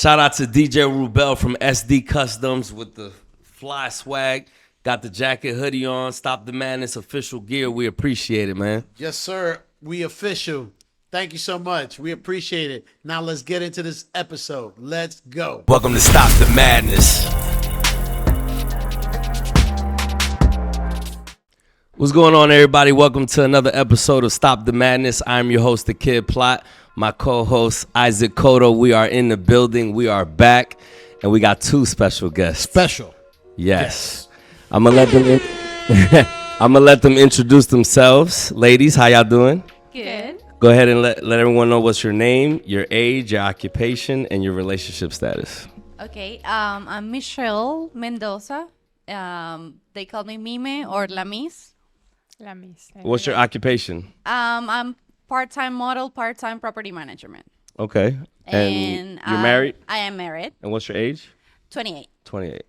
Shout out to DJ Rubel from SD Customs with the fly swag. Got the jacket, hoodie on. Stop the Madness official gear. We appreciate it, man. Yes, sir. We official. Thank you so much. We appreciate it. Now let's get into this episode. Let's go. Welcome to Stop the Madness. What's going on, everybody? Welcome to another episode of Stop the Madness. I'm your host, The Kid Plot. My co-host, Isaac Cotto. We are in the building. We are back. And we got two special guests. Special. Yes. I'm going to let them introduce themselves. Ladies, how y'all doing? Good. Go ahead and let everyone know what's your name, your age, your occupation, and your relationship status. Okay. I'm Michelle Mendoza. They call me Mime or La Miss. La Miss. What's your occupation? I'm part-time model, part-time property management. Okay. And you're married? I am married. And what's your age? 28. 28.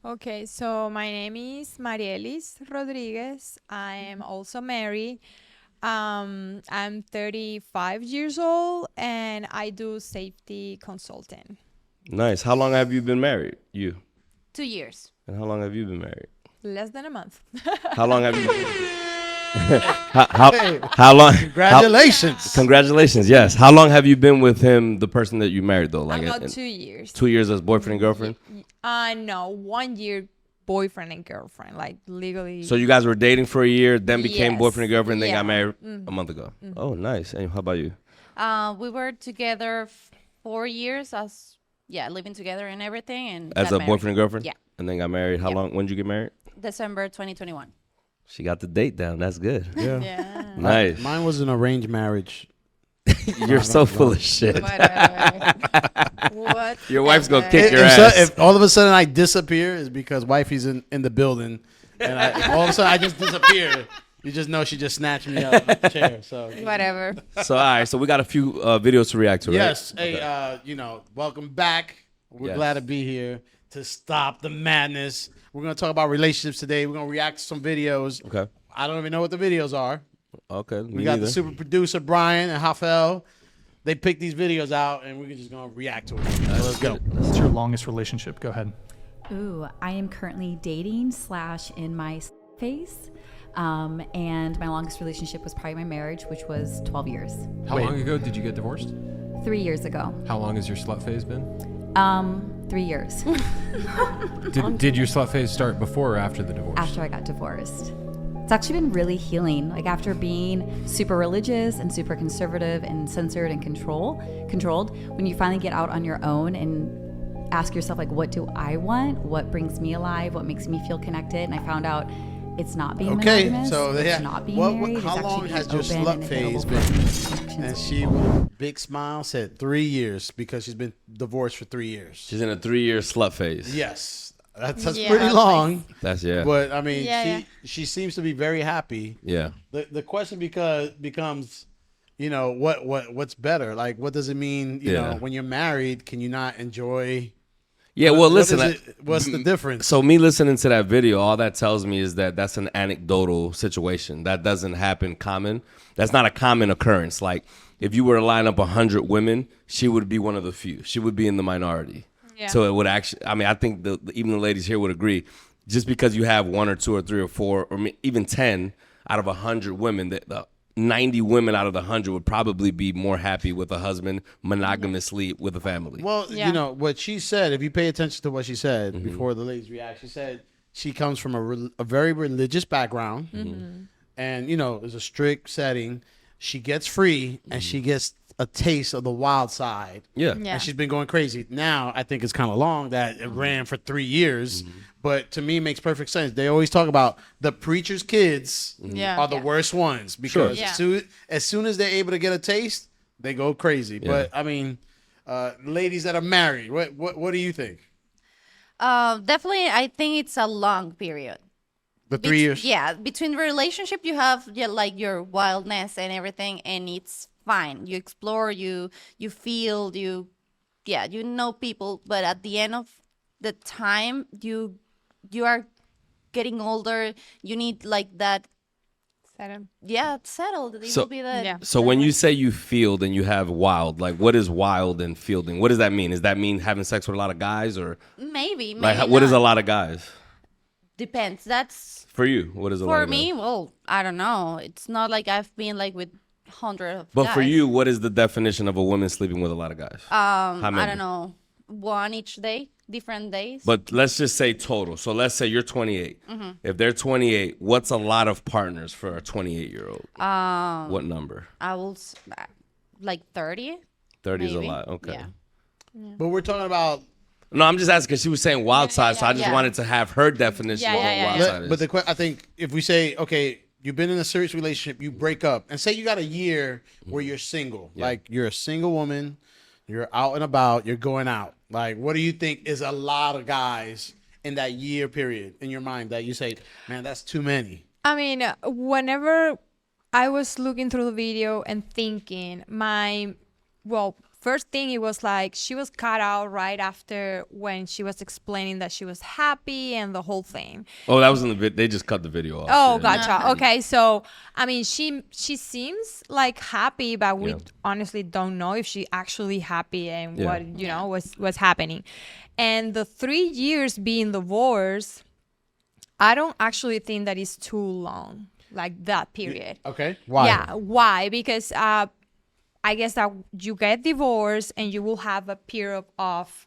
Okay, so my name is Marielis Rodriguez. I am also married. I'm 35 years old and I do safety consulting. Nice. How long have you been married? You. 2 years. And how long have you been married? Less than a month. How long have you been how long? Congratulations. Congratulations. Yes. How long have you been with him, the person that you married, though? Like About 2 years. 2 years as boyfriend and girlfriend? No, 1 year boyfriend and girlfriend, like legally. So you guys were dating for a year, then became Yes. boyfriend and girlfriend, then Yeah. got married a month ago. Oh, nice. And how about you? We were together 4 years living together and everything. And As got a married. boyfriend and girlfriend? Yeah. And then got married. How long? When did you get married? December 2021. She got the date down. That's good. Yeah. Yeah. Nice. Mine was an arranged marriage. You're so full of shit. Whatever. What? Your wife's going to kick your If, ass. if all of a sudden I disappear, it's because wifey's in the building. And all of a sudden I just disappear. You just know she just snatched me out of the chair. So Whatever. So, all right. So we got a few videos to react to, right? yes. Hey, welcome back. We're Yes. glad to be here to stop the madness. We're going to talk about relationships today. We're going to react to some videos. Okay. I don't even know what the videos are. Okay. We got the super producer, Brian and Hafel. They picked these videos out, and we're just going to react to them. So let's go. What's your longest relationship? Go ahead. Ooh, I am currently dating / in my phase. And my longest relationship was probably my marriage, which was 12 years. How long ago did you get divorced? 3 years ago. How long has your slut phase been? 3 years Did your slut phase start before or after the divorce? after I got divorced. It's actually been really healing. Like after being super religious and super conservative and censored and controlled, when you finally get out on your own and ask yourself, like, what do I want? What brings me alive? What makes me feel connected? And I found out it's not being monogamous. so it's not being married. how it's long actually has being your open slut and phase available been? for connections And with she, people. with a big smile, said 3 years because she's been divorced for 3 years. She's in a 3-year slut phase. Yes. That's Yeah. pretty long. That's, yeah. But, I mean, Yeah, she seems to be very happy. Yeah. The question becomes, what's better? Like, what does it mean, you know, when you're married, can you not enjoy? Yeah, well, listen. What's the difference? So me listening to that video, all that tells me is that that's an anecdotal situation. That doesn't happen common. That's not a common occurrence. Like if you were to line up 100 women, she would be one of the few. She would be in the minority. Yeah. So it would actually, I mean, I think even the ladies here would agree. Just because you have 1 or 2 or 3 or 4 or even 10 out of 100 women, the 90 women out of the 100 would probably be more happy with a husband monogamously with a family. Well, Yeah. what she said, if you pay attention to what she said Mm-hmm. before the ladies react, she said she comes from a very religious background and, it's a strict setting. She gets free and she gets a taste of the wild side. Yeah. Yeah. And she's been going crazy. Now, I think it's kind of long that it ran for 3 years, but to me, it makes perfect sense. They always talk about the preacher's kids Yeah. are the worst ones because Sure. as soon as they're able to get a taste, they go crazy. Yeah. But, I mean, ladies that are married, what do you think? Definitely, I think it's a long period. The 3 years? Yeah, between the relationship you have like your wildness and everything, and it's fine. You explore, you feel, you know people, but at the end of the time, you are getting older. You need like that settled. It So- will be the Yeah. So when you say you field and you have wild, like what is wild and fielding? What does that mean? Does that mean having sex with a lot of guys, or maybe like what is a not. lot of guys Depends. That's for you? What is a lot for of me. guys? Well, I don't know. It's not like I've been like with hundreds of But guys. for you, what is the definition of a woman sleeping with a lot of guys? How I many? don't know. One each day, different days. But let's just say total. So let's say you're 28. If they're 28, what's a lot of partners for a 28-year-old? What number? I will like 30. 30 is a maybe. lot. Okay. Yeah. But we're talking about. No, I'm just asking because she was saying wild side, so I just yeah. wanted to have her definition of what wild side is. But I think if we say, okay, you've been in a serious relationship, you break up, and say you got a year where you're single, like you're a single woman, you're out and about, you're going out. Like, what do you think is a lot of guys in that year period in your mind that you say, man, that's too many? I mean, whenever I was looking through the video and thinking, first thing it was like she was cut out right after when she was explaining that she was happy and the whole thing. Oh, that was in the video. They just cut the video off. Oh, Yeah. gotcha. Okay, so I mean, she seems like happy, but we honestly don't know if she actually happy and what was happening. And the 3 years being divorced, I don't actually think that is too long, like that period. Okay. Why? Yeah, why? Because I guess that you get divorced and you will have a period of,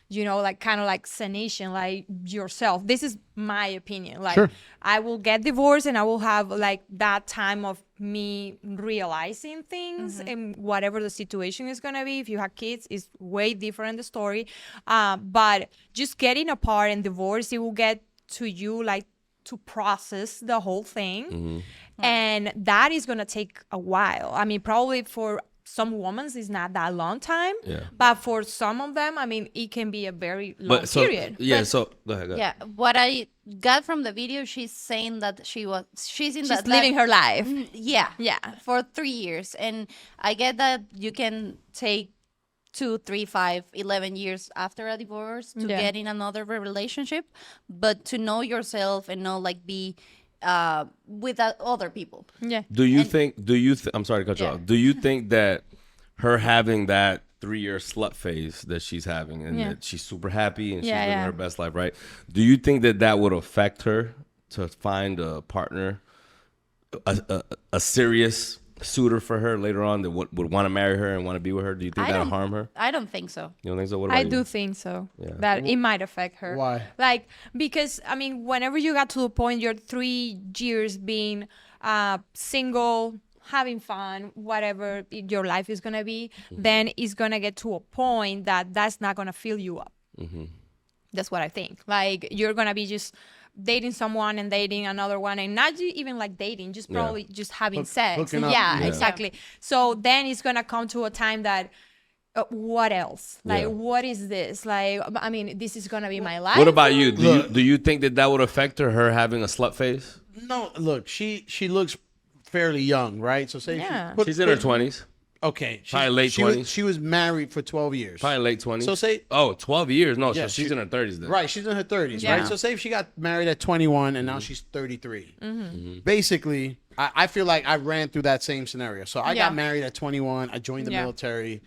like kind of like sanation, like yourself. This is my opinion. Like I will get divorced and I will have like that time of me realizing things and whatever the situation is going to be. If you have kids, it's way different, the story. But just getting apart and divorce, it will get to you like to process the whole thing. And that is going to take a while. I mean, probably for some women it's not that long time, but for some of them, I mean, it can be a very long period. Yeah, so go ahead. Yeah, what I got from the video, she's saying that she's Living her life. Yeah, Yeah. for 3 years, and I get that you can take 2, 3, 5, 11 years after a divorce to get in another relationship, but to know yourself and not like be with other people. Yeah. I'm sorry to cut you off. Do you think that her having that 3-year slut phase that she's having and that she's super happy and she's living her best life, right? Do you think that would affect her to find a partner, a serious suitor for her later on that would want to marry her and want to be with her? Do you think that'll harm her? I don't think so. You don't think so? What about I you? do think so. That it might affect her. Why? Like, because I mean, whenever you got to the point you're 3 years being single, having fun, whatever your life is gonna be, then it's gonna get to a point that that's not gonna fill you up. That's what I think. Like, you're gonna be just dating someone and dating another one, and not even like dating, just probably just having sex. hooking up. Yeah, Yeah. exactly. So then it's gonna come to a time that what else? Like, what is this? Like, I mean, this is gonna be my life. What about you? Do you think that would affect her having a slut phase? No, look, she looks fairly young, right? So say She's in her 20s. Okay, Probably late she 20s. she was married for 12 years. Probably late 20s. So say 12 years. No, Yeah, so she's in her 30s then. right, she's in her 30s, Yeah. right? So say if she got married at 21 and now she's 33. Basically, I feel like I ran through that same scenario. So I got married at 21. I joined the military,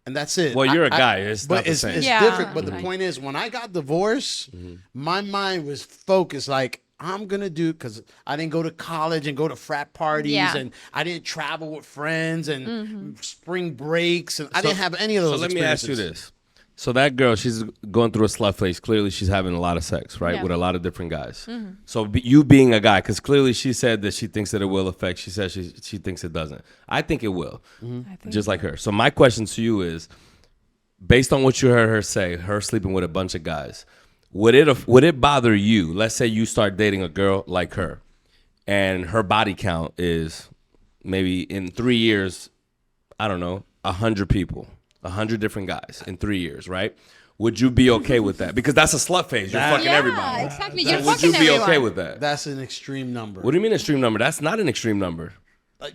and that's it. Well, you're a guy. It's not but the it's, same. it's Yeah. different. But the point is, when I got divorced, my mind was focused like, I'm gonna do, because I didn't go to college and go to frat parties, Yeah. and I didn't travel with friends and spring breaks, and I didn't have any of those. So let me ask you experiences. this. So that girl, she's going through a slut phase. Clearly, she's having a lot of sex, right, with a lot of different guys. So you being a guy, because clearly she said that she thinks that it will affect. She says she thinks it doesn't. I think it will, just like her. So my question to you is, based on what you heard her say, her sleeping with a bunch of guys, would it bother you? Let's say you start dating a girl like her, and her body count is maybe in 3 years, I don't know, 100 people. 100 different guys in 3 years, right? Would you be okay with that? Because that's a slut phase. You're fucking everybody. Exactly. You're Would fucking you be everyone. okay with that? That's an extreme number. What do you mean extreme number? That's not an extreme number.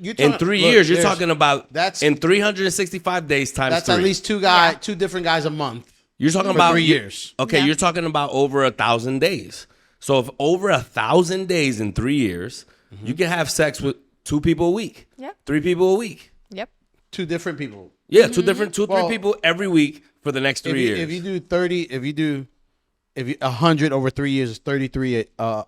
You're In talking- 3 look, years, you're there's- talking about that's in 365 days times that's 3. at least two different guys a month. You're talking for about 3 years. Okay, you're talking about over 1,000 days. So if over 1,000 days in 3 years, you can have sex with 2 people a week. Yeah. 3 people a week. Yep. 2 different people. Yeah, 2 different, 2 Well, 3 people every week for the next 3 years. If you do 30, if you 100 over 3 years is 33 a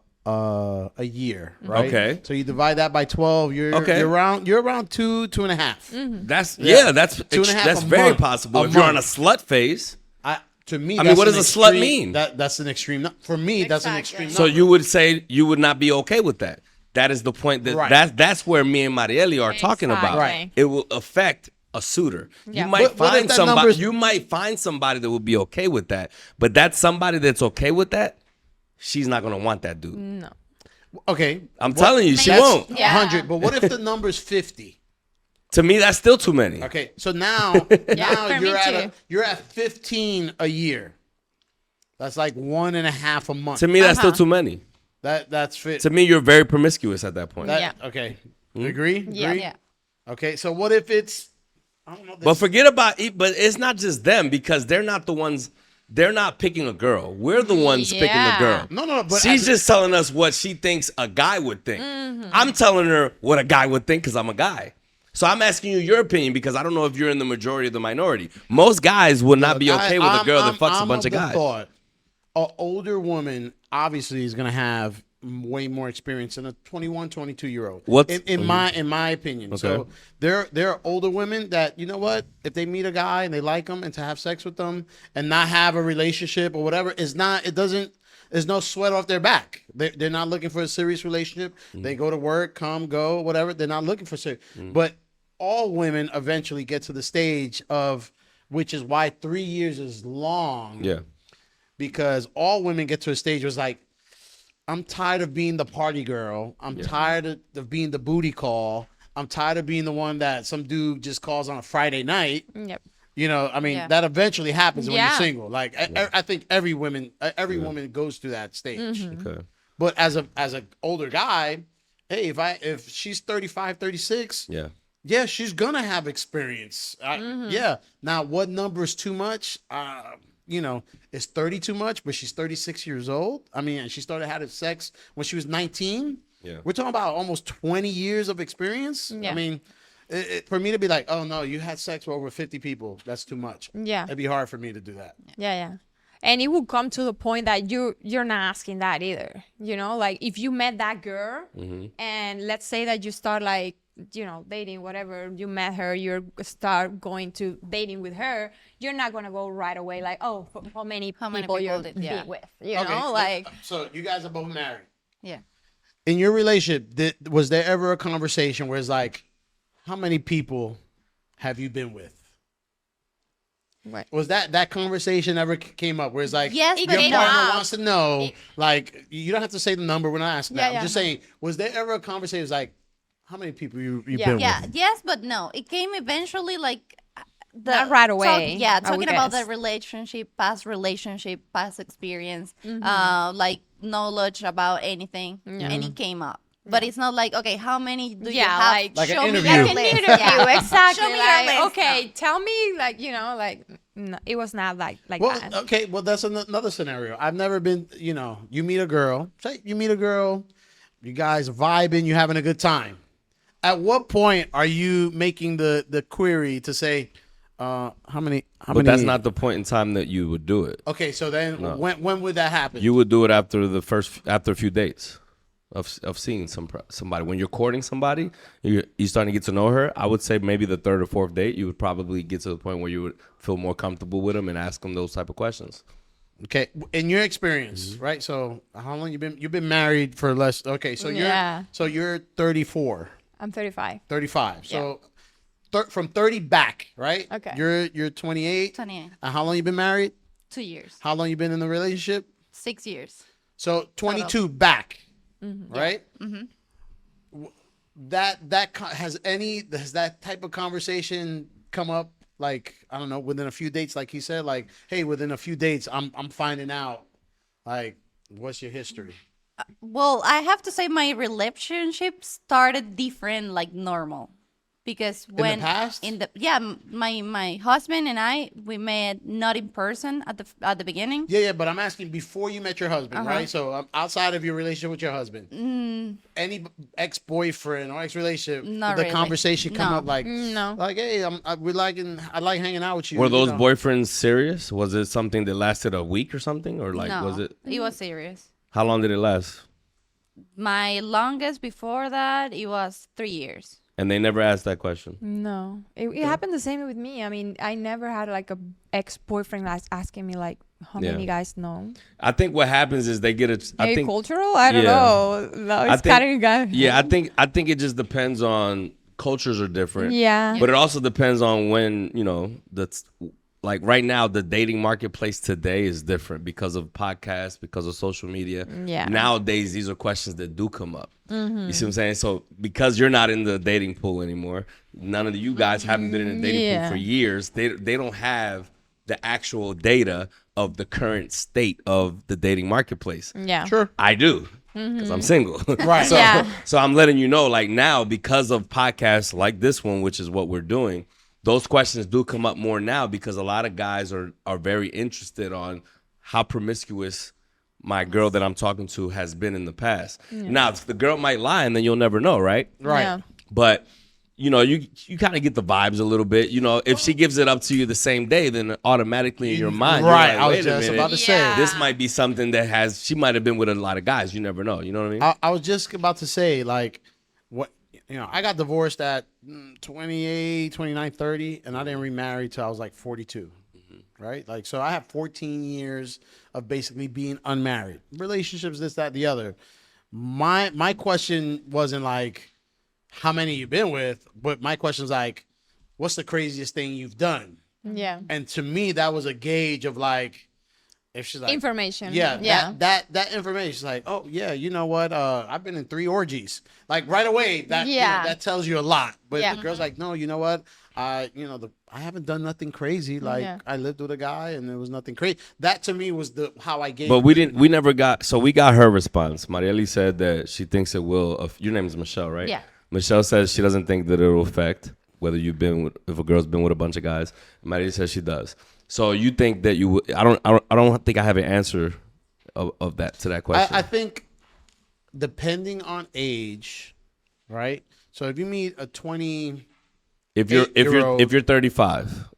year, right? Okay. So you divide that by 12. You're around 2.5. That's Yeah. that's 2.5 that's a very month. possible. A If you're on a month. slut phase, To me, I mean, that's what an does a slut extreme- mean? That's an extreme. For me, that's an Exactly. extreme. so number. you would say you would not be okay with that. That is the point. Right. That's where me and Marieli are talking about. Exactly. Right. It will affect a suiter. Yeah. You might But what if find that somebody. number's- You might find somebody that will be okay with that. But that's somebody that's okay with that. She's not gonna want that dude. No. Okay, I'm telling you, she That's- won't. Yeah. 100. But what if the number's 50? To me, that's still too many. Okay, so now for me too. you're at 15 a year. That's like 1.5 a month. To me, that's still too many. That's fit. To me, you're very promiscuous at that point. That, Yeah. Okay. Hmm? Agree? Yeah. Agree? Yeah. Okay, so what if it's I don't know. But forget about it. But it's not just them because they're not the ones. They're not picking a girl. We're the ones picking the Yeah. girl. No, but She's just telling us what she thinks a guy would think. I'm telling her what a guy would think because I'm a guy. So I'm asking you your opinion because I don't know if you're in the majority or the minority. Most guys would not be okay with a girl that fucks a bunch of guys. An older woman obviously is going to have way more experience than a 21, 22-year-old. What's- in my opinion. So Okay. there are older women that, you know what, if they meet a guy and they like him and to have sex with them and not have a relationship or whatever, there's no sweat off their back. They're not looking for a serious relationship. They go to work, come, go, whatever. They're not looking for serious. But all women eventually get to the stage of, which is why 3 years is long. Yeah. Because all women get to a stage where it's like, I'm tired of being the party girl. I'm tired of being the booty call. I'm tired of being the one that some dude just calls on a Friday night. Yep. You know, I mean, Yeah. that eventually happens when you're Yeah. single. Like, I think every woman goes through that stage. Okay. But as a older guy, hey, if she's 35, 36, Yeah. she's gonna have experience. Yeah. Now, what number is too much? Is 30 too much? But she's 36 years old. I mean, and she started having sex when she was 19. Yeah. We're talking about almost 20 years of experience. Yeah. I mean, for me to be like, oh no, you had sex with over 50 people, that's too much. Yeah. It'd be hard for me to do that. Yeah. And it will come to the point that you're not asking that either. You know, like if you met that girl and let's say that you start like, dating, whatever, you met her, you start going to dating with her, you're not going to go right away like, oh, how many people you're did- yeah. with, like. So you guys are both married. Yeah. In your relationship, was there ever a conversation where it's like, how many people have you been with? Right. Was that conversation ever came up where it's like, Yes, your but partner no. wants to know, like, you don't have to say the number, we're not asking that. Yeah, I'm just saying, was there ever a conversation that's like, how many people you've Yeah. been Yeah, with? yes, but no. It came eventually, like Not right away, I talking would about the guess. relationship, past experience, like knowledge about anything, and it came up. But it's not like, okay, how many do you Yeah, have? Like an Show me interview. your Like An list. interview, Yeah. exactly. Show me your like, list. okay, tell me, like, no, it was not like Well, that. okay, well, that's another scenario. I've never been, you meet a girl, you guys vibing, you having a good time. At what point are you making the query to say, how many? But that's not the point in time that you would do it. Okay, so then when would that happen? You would do it after a few dates of seeing somebody. When you're courting somebody, you're starting to get to know her. I would say maybe the 3rd or 4th date, you would probably get to the point where you would feel more comfortable with them and ask them those type of questions. Okay, in your experience, right? So how long you've been married for less? Okay, so you're 34, I'm 35. 35. So from 30 back, right? Okay. You're 28. 28. And how long you been married? 2 years. How long you been in the relationship? 6 years. So 22 back, right? Mm-hmm. Has that type of conversation come up? Like, I don't know, within a few dates, like he said, like, hey, within a few dates, I'm finding out, like, what's your history? Well, I have to say my relationship started different, like normal. because when past? my husband and I, we met not in person at the beginning. Yeah, but I'm asking before you met your husband, Uh-huh. right? So outside of your relationship with your husband, any ex-boyfriend or ex-relationship, Not the really. conversation come No. up like, No. like, hey, I like hanging out with you. Were you those know? boyfriends serious? Was it something that lasted a week or something, or like No, was it? it was serious. How long did it last? My longest before that, it was 3 years. And they never asked that question. No, it happened the same with me. I mean, I never had like a ex-boyfriend asking me like how Yeah. many guys know. I think what happens is they get it. I Maybe think cultural. I don't yeah. know. No, I it's think- kind of guy. Yeah, I think it just depends on cultures are different. Yeah. But it also depends on when, that's like right now the dating marketplace today is different because of podcasts, because of social media. Yeah. Nowadays these are questions that do come up. You see what I'm saying? So because you're not in the dating pool anymore, none of you guys haven't been in the dating pool Yeah. for years. They don't have the actual data of the current state of the dating marketplace. Yeah. Sure. I do because I'm single. Right. So, Yeah. so I'm letting you know, like now, because of podcasts like this one, which is what we're doing, those questions do come up more now because a lot of guys are very interested on how promiscuous my girl that I'm talking to has been in the past. Now, the girl might lie and then you'll never know, right? Right. Yeah. But you kind of get the vibes a little bit. If she gives it up to you the same day, then automatically in your mind, you're Right. like, I was wait a just minute. about to say. Yeah. This might be something that she might have been with a lot of guys. You never know. You know what I mean? I was just about to say, like, what, I got divorced at 28, 29, 30, and I didn't remarry till I was like 42. Right? Like, so I have 14 years of basically being unmarried. Relationships, this, that, the other. My question wasn't like, how many you been with? But my question's like, what's the craziest thing you've done? Yeah. And to me, that was a gauge of like, if she's like, Information. yeah, Yeah. that information is like, oh yeah, you know what? I've been in 3 orgies. Like right away, that tells you a lot. But Yeah. the girl's like, no, you know what? I haven't done nothing crazy. Like Yeah. I lived with a guy and there was nothing crazy. That to me was how I gave. But we got her response. Marieli said that she thinks it will. Your name is Michelle, right? Yeah. Michelle says she doesn't think that it will affect whether if a girl's been with a bunch of guys. Marieli says she does. So you think that you would? I don't think I have an answer of that to that question. I think depending on age, right? So if you meet a 20, if you're 35.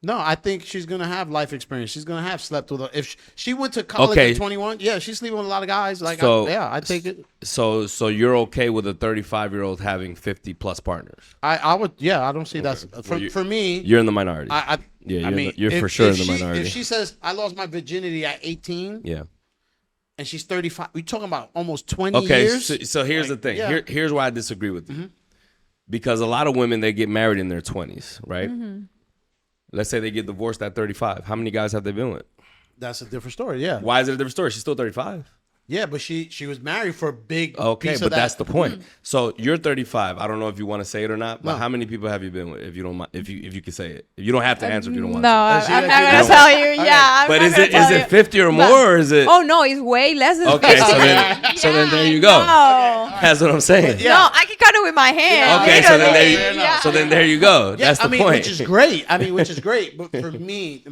no, I think she's gonna have life experience. She's gonna have slept with. If she went to college Okay. at 21, yeah, she's sleeping with a lot of guys. Like, So- I take it. So you're okay with a 35-year-old having 50 plus partners? I would, yeah. I don't see that's Well, you- for me. You're in the minority. I mean, you're if- for sure if in the she- minority. If she says I lost my virginity at 18, yeah. and she's 35, we talking about almost 20 Okay, years. so here's the thing. yeah. Here's why I disagree with you. Because a lot of women, they get married in their 20s, right? Let's say they get divorced at 35. How many guys have they been with? That's a different story. Yeah, Why is it a different story? She's still 35. yeah, but she was married for a big. Okay, piece but of that. that's the point. So you're 35. I don't know if you want to say it or not, but No. how many people have you been with? If you don't mind, if you can say it, you don't have to answer if you don't want No, to. I'm she not like- gonna you tell don't- you. Okay. Yeah, I'm But not is gonna it tell you. 50 or more, But- or is it? Oh no, it's way less than Okay, 50. so then there you go. No. That's what I'm saying. Yeah. No, I can cut it with my hand. Okay, so then there you, literally. Yeah. so then there you go. Yeah, That's the I mean, point. which is great. Which is great. But for me,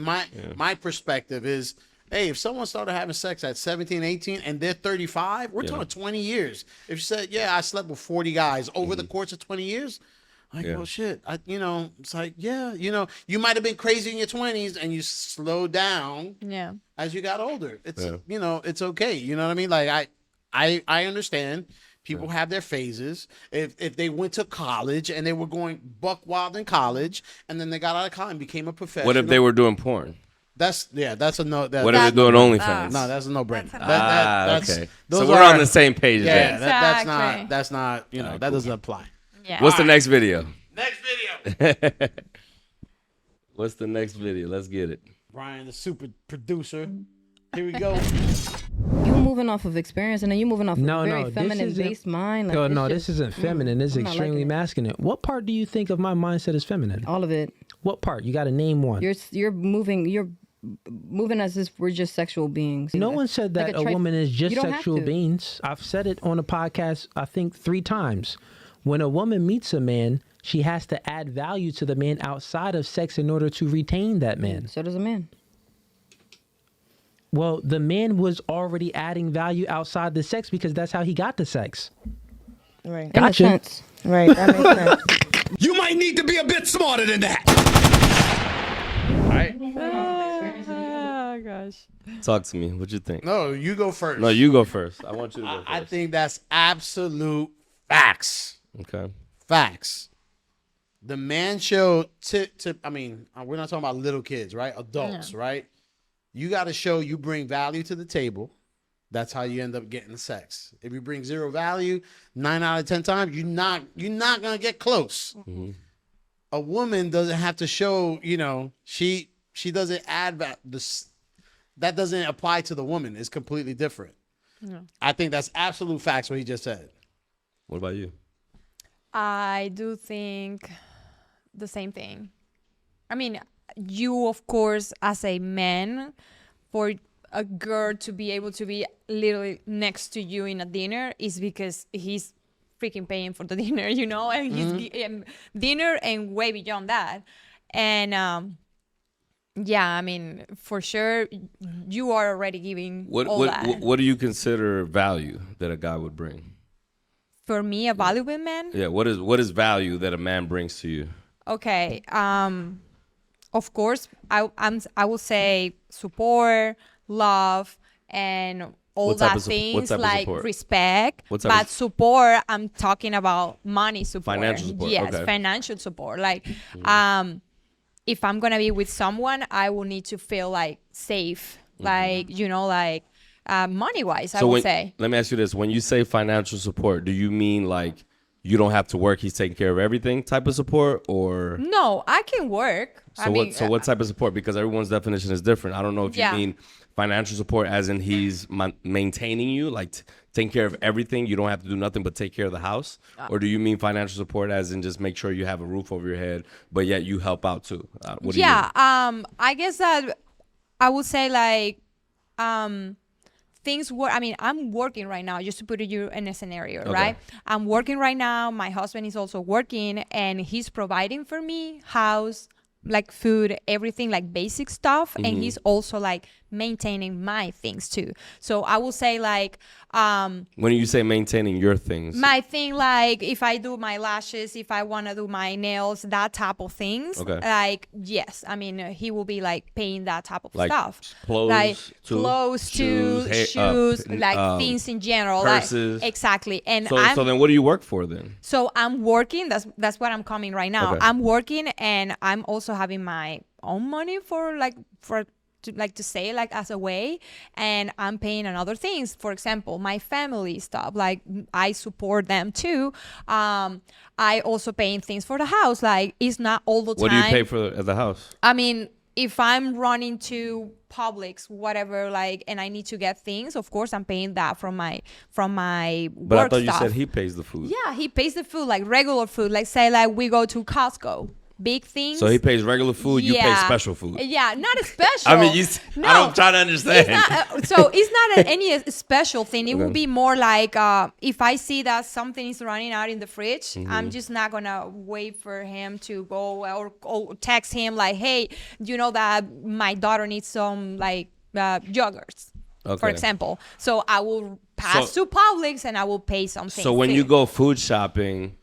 my perspective is, hey, if someone started having sex at 17, 18, and they're 35, we're talking 20 years. If you said, yeah, I slept with 40 guys over the course of 20 years, like, Yeah. well, shit. It's like, yeah, you might have been crazy in your 20s and you slowed down Yeah. as you got older. It's, Yeah. it's okay. You know what I mean? Like, I understand. People have their phases. If they went to college and they were going buck wild in college, and then they got out of college and became a professional. What if they were doing porn? That's a no. What if they're doing OnlyFans? No, that's a no brainer. Okay. So we're on the same page. Yeah, then. that's not. That doesn't apply. Yeah. What's the next video? Next video. What's the next video? Let's get it. Brian, the super producer. Here we go. You moving off of experience, and then you moving off No, of a very no, this feminine-based mind. Like, No, it's no, just- this isn't feminine. This is I'm not extremely liking it. masculine. What part do you think of my mindset is feminine? all of it. What part? You got to name one. You're moving as if we're just sexual beings. No one said that Like a woman is just you don't have sexual to. beings. I've said it on the podcast, I think 3 times. When a woman meets a man, she has to add value to the man outside of sex in order to retain that man. So does a man. Well, the man was already adding value outside the sex because that's how he got the sex. Right. Gotcha. That makes sense. Right. That makes sense. You might need to be a bit smarter than that. Oh gosh. Talk to me. What you think? No, you go first. No, you go first. I want you to go first. I think that's absolute Okay. facts. The man show I mean, we're not talking about little kids, right? Adults, right? You got to show you bring value to the table. That's how you end up getting sex. If you bring zero value, 9 out of 10 times, you're not gonna get close. Mm-hmm. A woman doesn't have to show, she doesn't add that doesn't apply to the woman. It's completely different. No. I think that's absolute facts what he just said. What about you? I do think the same thing. I mean, you, of course, as a man, for a girl to be able to be literally next to you in a dinner is because he's freaking paying for the dinner, and he's dinner and way beyond that. And I mean, for sure, you are already giving all that. What do you consider value that a guy would bring? For me, a valuable man? Yeah, what is value that a man brings to you? Okay. Of course, I will say support, love, and all that things like support? respect. But support, I'm talking about money support. Financial support. Yes, okay. Financial support. Like, if I'm gonna be with someone, I will need to feel like safe, like money wise. I would say. Let me ask you this: when you say financial support, do you mean like you don't have to work, he's taking care of everything type of support, or no, I can work. So what type of support? Because everyone's definition is different. I don't know if you mean financial support as in he's maintaining you, like taking care of everything. You don't have to do nothing but take care of the house, or do you mean financial support as in just make sure you have a roof over your head, but yet you help out too? What do you mean? I guess that I would say like things work. I mean, I'm working right now, just to put you in a scenario, Okay. right? I'm working right now. My husband is also working, and he's providing for me house, like food, everything, like basic stuff. And he's also like maintaining my things too. So I will say like When you say maintaining your things, my thing, like if I do my lashes, if I want to do my nails, that type of things, Okay. like yes, I mean he will be like paying that type of like stuff, clothes, like too, clothes shoes, to hair- shoes, like things in general, purses. like exactly. And so then what do you work for then? so I'm working. That's what I'm coming right now. Okay. I'm working, and I'm also having my own money to say like as a way, and I'm paying on other things. For example, my family stuff, like I support them too. I also paying things for the house. Like it's not all the time. What do you pay for at the house? I mean, if I'm running to Publix, whatever, like, and I need to get things, of course I'm paying that from my But work I thought you stuff. said he pays the food. Yeah, he pays the food, like regular food. Like say like we go to Costco, big things. So he pays regular food, you pay special food. Yeah, not a special. I mean, No, I'm trying to understand. It's not, so it's not any special thing. It Okay. will be more like if I see that something is running out in the fridge, Mm-hmm. I'm just not gonna wait for him to go or text him like, hey, you know that my daughter needs some like yogurts, for Okay. example. So I will pass to Publix and I will pay something. So when you go food shopping,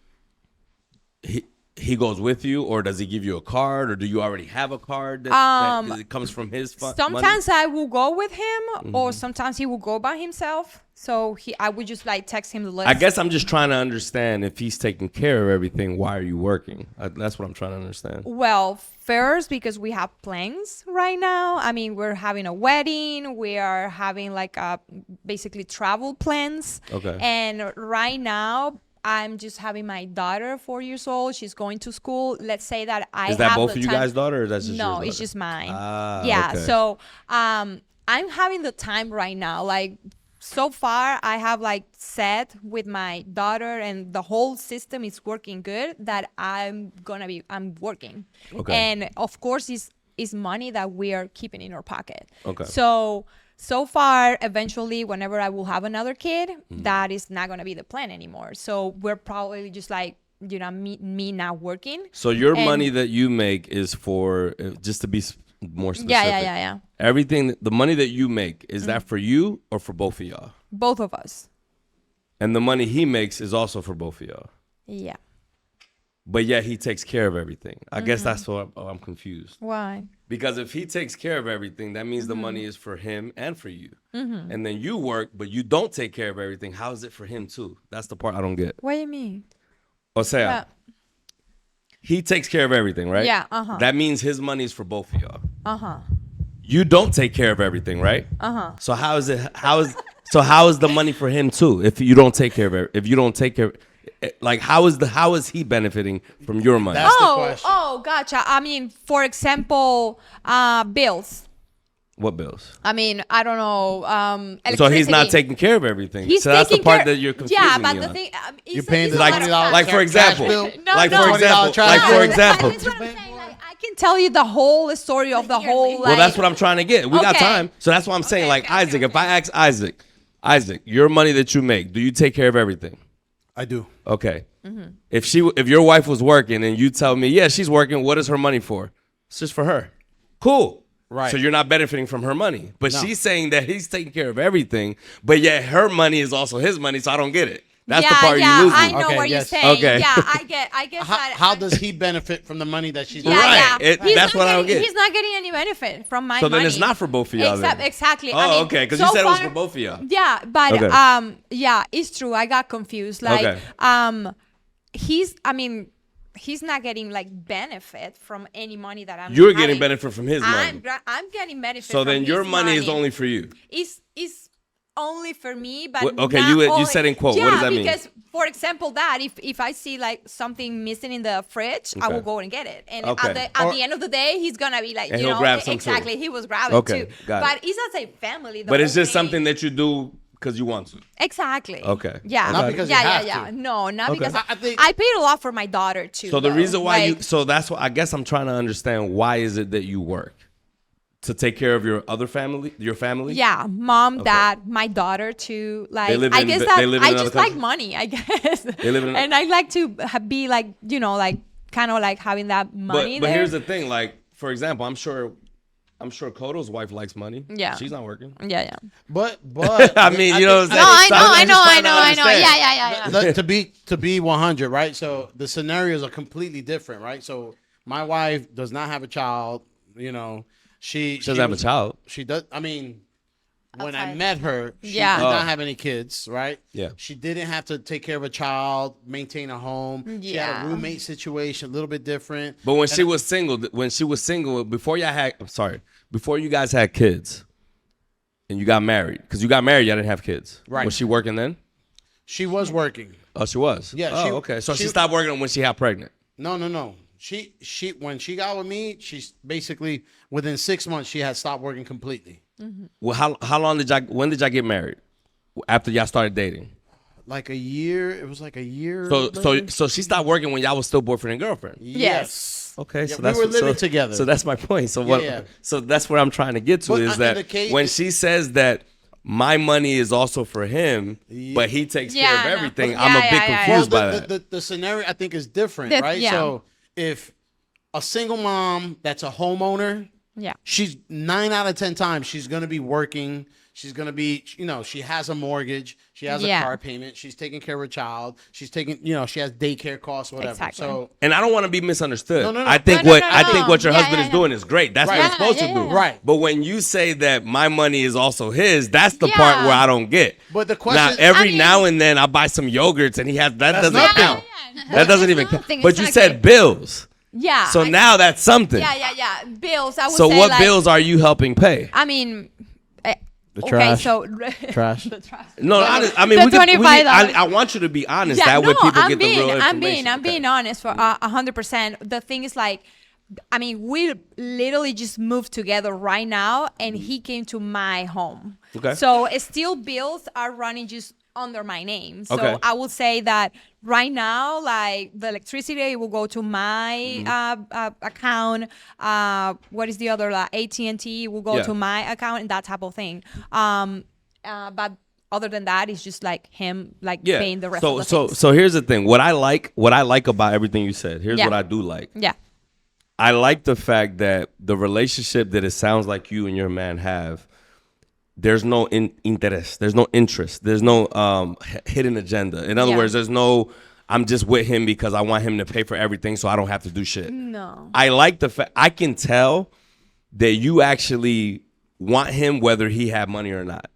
he goes with you, or does he give you a card, or do you already have a card that it comes from his money? Sometimes I will go with him, or sometimes he will go by himself. So I would just like text him the list. I guess I'm just trying to understand if he's taking care of everything. Why are you working? That's what I'm trying to understand. Well, first, because we have plans right now. I mean, we're having a wedding. We are having like basically travel plans. Okay. And right now, I'm just having my daughter, 4 years old. She's going to school. Let's say that Is that both of you guys' daughter, or that's just No, your it's daughter? just mine. Yeah. Okay. So I'm having the time right now. Like so far, I have like set with my daughter, and the whole system is working good. That I'm working. Okay. And of course, it's is money that we are keeping in our pocket. Okay. So far, eventually, whenever I will have another kid, that is not going to be the plan anymore. So we're probably just like, you know, me not working. So your money that you make is for, just to be more specific. Yeah. Everything, the money that you make, is that for you or for both of y'all? Both of us. And the money he makes is also for both of y'all. Yeah. But yet he takes care of everything. I guess that's what I'm confused. Why? Because if he takes care of everything, that means the money is for him and for you. And then you work, but you don't take care of everything. How is it for him too? That's the part I don't get. What do you mean? O sea, he takes care of everything, right? Yeah, That means his money is for both of y'all. Uh-huh. You don't take care of everything, right? So how is the money for him too? If you don't take care of it, if you don't take care, like how is he benefiting from your money? That's the question. Oh, gotcha. I mean, for example, bills. What bills? I mean, I don't know. So he's not electricity. taking care of everything. He's so that's the taking part care- that you're confusing Yeah, but me the on. thing, You're paying the like, $20 like for example, bill. No, like no. for example, trash like bill. for example. That's what I'm saying. Like, I can tell you the whole story of the whole. Well, that's what I'm trying to get. We got Okay. time, so that's what I'm saying. Like Isaac, if I ask Isaac, your money that you make, do you take care of everything? I do. Okay. If your wife was working and you tell me, yeah, she's working, what is her money for? It's just for her. Cool. Right. So you're not benefiting from her money. But she's saying that he's taking care of everything, but yet her money is also his money, so I don't get it. That's the part you lose me. I know Okay, what yes. you're saying. Okay. Yeah, I guess How does he benefit from the money that she's Yeah, Right. yeah. It- that's what I don't get. He's not getting any benefit from my So money. then it's not for both of y'all then. Exactly. Oh, I mean, okay, 'cause so you said it was far- for both of y'all. Yeah, but Okay. yeah, it's true. I got confused. Like, Okay. he's not getting like benefit from any money that I'm. You're getting having. benefit from his money. I'm getting benefit. So from then your his money is only for you. It's only for me, but What- okay, not you only, said in quote. Yeah, What does that mean? because for example, that if I see like something missing in the fridge, I Okay. will go and get it. And Okay. at the end of the day, he's gonna be like, And you he'll know, grab some too. exactly. He was grabbing Okay, too. got it. But it's as a family. But it's just thing. something that you do because you want to. Exactly. Okay. Yeah. Not because you yeah, have to. No, not Okay. because I think- I paid a lot for my daughter too. So the though. reason why Like, so that's what I guess I'm trying to understand, why is it that you work? To take care of your other family, your family? Yeah, mom, dad, my daughter too. Like, live I in- guess they that live in I another just like country? money, I guess. They live in- and I like to be like, you know, like kind of like having that money But there. here's the thing, like for example, I'm sure Koto's wife likes money. Yeah. She's not working. yeah. But I mean, you know what I'm No, saying? I know. understand. Yeah. to be 100, right? So the scenarios are completely different, right? So my wife does not have a child. You know, she She doesn't have a child. She does. I mean, when I Outside. met her, she Yeah. did Oh. not have any kids, right? Yeah. She didn't have to take care of a child, maintain a home. She had Yeah. a roommate situation, a little bit different. But when she was single, before you guys had kids and you got married, because you got married, y'all didn't have kids. Right. Was she working then? She was working. Oh, she was? Yeah, Oh, she- okay. So she she- stopped working when she got pregnant. No. She when she got with me, she's basically within 6 months she had stopped working completely. Well, when did y'all get married? After y'all started dating? Like a year. It was like a year. So later. so she stopped working when y'all was still boyfriend and girlfriend. Yes. Okay, Yeah, so we that's were living so, together. So that's my point. So what? Yeah. So that's where I'm trying to get to But, is in that the case- when she says that my money is also for him, but he takes care Yeah, of I know. everything, Yeah, I'm a yeah, bit yeah, confused Well, by that. the scenario I think is different, That- right? yeah. So if a single mom that's a homeowner, Yeah. she's 9 out of 10 times she's gonna be working. She's gonna be, she has a mortgage, she has a Yeah. car payment, she's taking care of her child, she's taking, she has daycare costs, whatever. Exactly. So And I don't want to be misunderstood. No. I think No, what no, I no. think what your Yeah, husband yeah, is doing is great. That's what Right. he's supposed to Yeah, do. yeah, yeah. Right. But when you say that my money is also his, that's the part Yeah. where I don't get. But the question- now every I mean- now and then I buy some yogurts and he has that doesn't nothing. count. That doesn't even count. nothing, But you exactly. said bills. Yeah. So now that's something. Yeah. Bills. I would So say what like, bills are you helping pay? I mean, okay, trash. so Trash. the trash. No, honest, I mean, The we could, $25. I want you to be honest. Yeah, that way no, people I'm get being, the real I'm information. being honest for 100%. The thing is like, I mean, we literally just moved together right now, and he came to my home. Okay. So still bills are running just under my name. So Okay. I will say that right now, like the electricity will go to my account. What is the other? Like AT&T will go Yeah. to my account and that type of thing. But other than that, it's just like him like Yeah. paying the rest So of the so things. so here's the thing. What I like about everything you said. Here's Yeah. what I do like. Yeah. I like the fact that the relationship that it sounds like you and your man have, there's no interest, there's no interest, there's no hidden agenda. In other Yeah. words, there's no I'm just with him because I want him to pay for everything so I don't have to do shit. No. I like the fact I can tell that you actually want him whether he had money or not.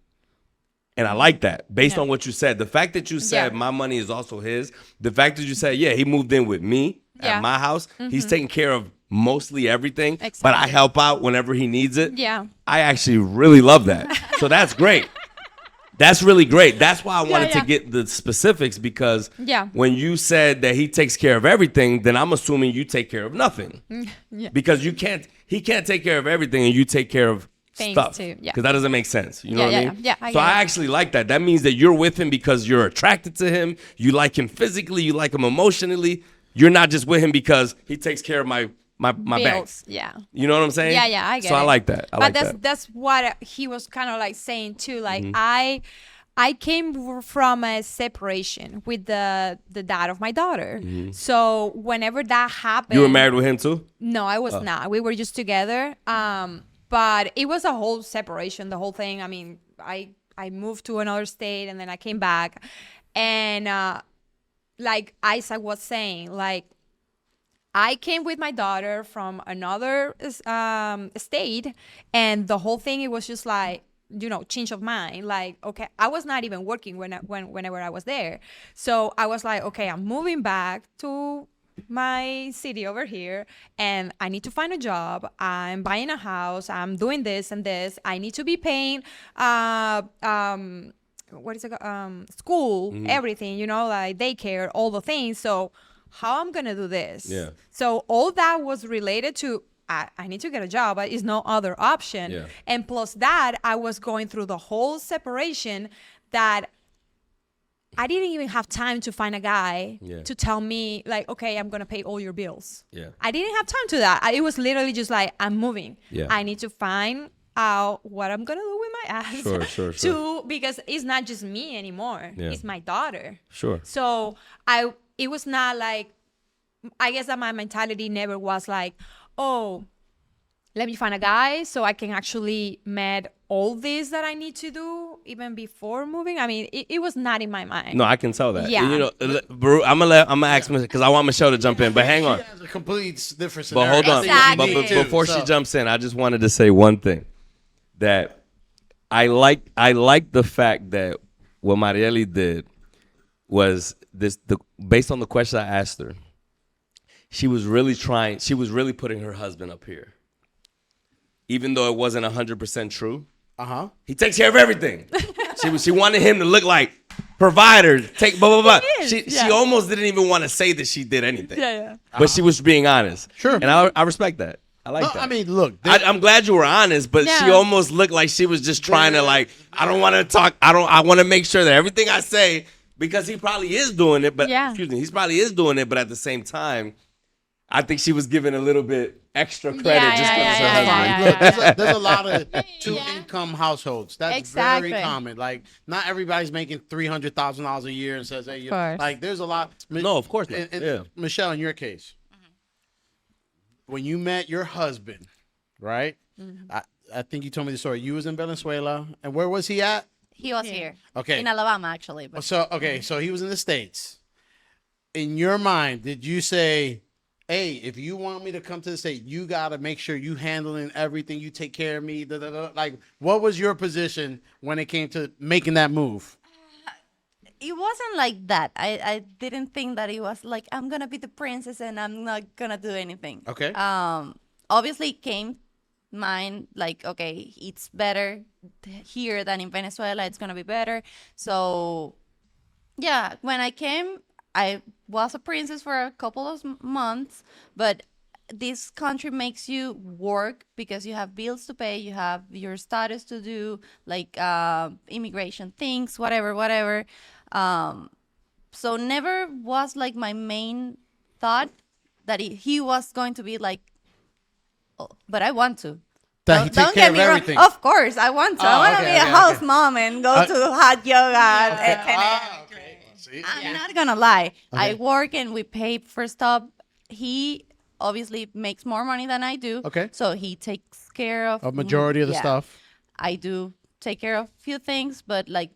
And I like that based on what you said. The fact that you said Yeah. my money is also his. The fact that you said, yeah, he moved in with me Yeah. at my house. He's taking care of mostly everything, but I Exactly. help out whenever he needs it. Yeah. I actually really love that. So that's great. That's really great. That's why I wanted yeah. to get the specifics because Yeah. when you said that he takes care of everything, then I'm assuming you take care of nothing. Yeah. Because he can't take care of everything and you take care of Things stuff. too, yeah. Because that doesn't make sense. You know Yeah, what I yeah, mean? yeah, I so get I it. actually like that. That means that you're with him because you're attracted to him. You like him physically. You like him emotionally. You're not just with him because he takes care of my bank. Bills. Yeah. You know what I'm saying? Yeah, yeah, I get So it. I like that. I but like that's that. that's what he was kind of like saying too. Like I came from a separation with the dad of my daughter. So whenever that happened, You were married with him too? No, I was not. We were just together. But it was a whole separation, the whole thing. I mean, I moved to another state and then I came back, and like Isaac was saying, like I came with my daughter from another state, and the whole thing, it was just like, change of mind. Like, okay, I was not even working whenever I was there. So I was like, okay, I'm moving back to my city over here and I need to find a job. I'm buying a house. I'm doing this and this. I need to be paying what is it school, everything, like daycare, all the things. So how I'm gonna do this? Yeah. So all that was related to I need to get a job, but it's no other option. Yeah. And plus that, I was going through the whole separation that I didn't even have time to find a guy to tell me like, okay, I'm gonna pay all your bills. Yeah. I didn't have time to that. It was literally just like, I'm moving. Yeah. I need to find out what I'm gonna do with my ass. Sure. Because it's not just me anymore. Yeah. It's my daughter. Sure. So it was not like, I guess that my mentality never was like, oh, let me find a guy so I can actually meet all this that I need to do even before moving. I mean, it was not in my mind. No, I can tell that. Yeah. Baru, I'm gonna ask Michelle because I want Michelle to jump in. But hang on. She has a complete different But scenario. hold on. Exactly. But before she jumps in, I just wanted to say one thing. That I like the fact that what Marieli did was based on the question I asked her. She was really putting her husband up here. Even though it wasn't 100% true. Uh-huh. He takes care of everything. She wanted him to look like provider, take blah blah blah. She almost didn't even want to say that she did anything. Yeah. But she was being honest. Sure. And I respect that. I like that. I mean, look. I'm glad you were honest, but she Yeah. almost looked like she was just trying to like, I don't want to talk. I want to make sure that everything I say, because he probably is doing it, but he probably is doing it, but at the same time, I think she was giving a little bit extra credit just because it's her husband. Look, there's a lot of two-income households. That's Exactly. very common. Like, not everybody's making $300,000 a year and says, "Hey, course. like, there's a lot." No, of course not. And Yeah. Michelle, in your case, when you met your husband, right? I think you told me the story. You was in Venezuela, and where was he at? He was here. Okay. In Alabama, actually. But So he was in the States. In your mind, did you say, hey, if you want me to come to the state, you got to make sure you handling everything, you take care of me, Like, what was your position when it came to making that move? it wasn't like that. I didn't think that it was like, I'm going to be the princess and I'm not going to do anything. Okay. Obviously, it came mind like, okay, it's better here than in Venezuela. It's going to be better. So, yeah, when I came, I was a princess for a couple of months, but this country makes you work because you have bills to pay, you have your status to do, like immigration things, whatever. So never was like my main thought that he was going to be like, oh, but I want to. That he take care of everything. Of course, I want to. I want to be a house okay. mom and go to hot yoga. Okay. See? I'm not gonna lie. I work and we pay for stuff. He obviously makes more money than I do. Okay. So he takes care of A majority of the stuff. I do take care of a few things, but like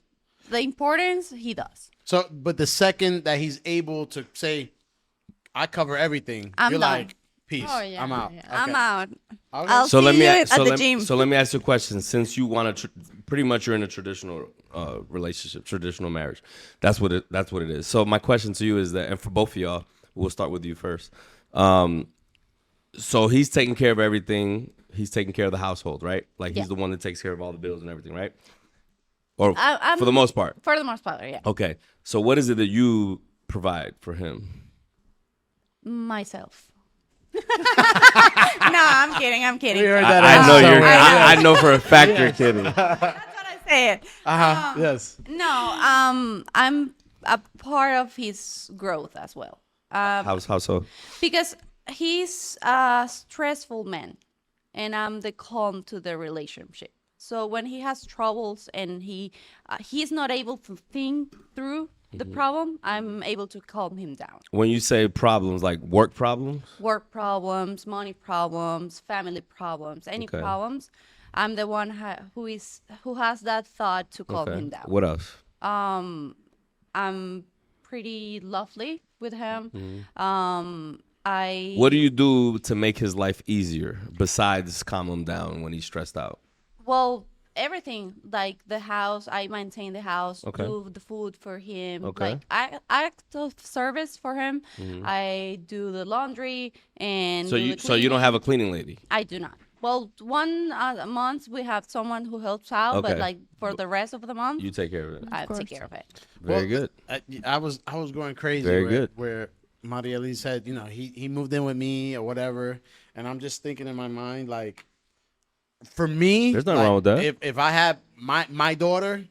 the importance he does. So, but the second that he's able to say, "I cover everything," I'm you're done. like, "Peace, Oh, yeah, I'm out." yeah. I'm Okay. out. Okay. I'll So see let you me at the let, gym. so let me ask you a question. Since you want to, pretty much you're in a traditional relationship, traditional marriage. That's what it is. So my question to you is that, and for both of y'all, we'll start with you first. So he's taking care of everything. He's taking care of the household, right? Like he's Yeah. the one that takes care of all the bills and everything, right? Or I'm- for the most part. For the most part, yeah. Okay. So what is it that you provide for him? Myself. No, I'm kidding. We heard that I know you're. somewhere. I know for a fact you're kidding. That's what I said. Yes. No, I'm a part of his growth as well. How so? Because he's a stressful man, and I'm the calm to the relationship. So when he has troubles and he's not able to think through the problem, I'm able to calm him down. When you say problems, like work problems? Work problems, money problems, family problems, any Okay. problems, I'm the one who has that thought to calm him down. What else? I'm pretty lovely with him. What do you do to make his life easier besides calm him down when he's stressed out? Well, everything, like the house, I maintain the house, Okay. do the food for him. Okay. Like I act of service for him. I do the laundry and So do you the so you don't cleaning. have a cleaning lady? I do not. Well, one a month we have someone who helps out, Okay. but like for the rest of the month, You take care of it. I take care of it. Very good. I was going crazy. Very where, good. Where Marieli said, he moved in with me or whatever, and I'm just thinking in my mind like, for me, There's nothing like, wrong with that. Mm-hmm. If I have my daughter,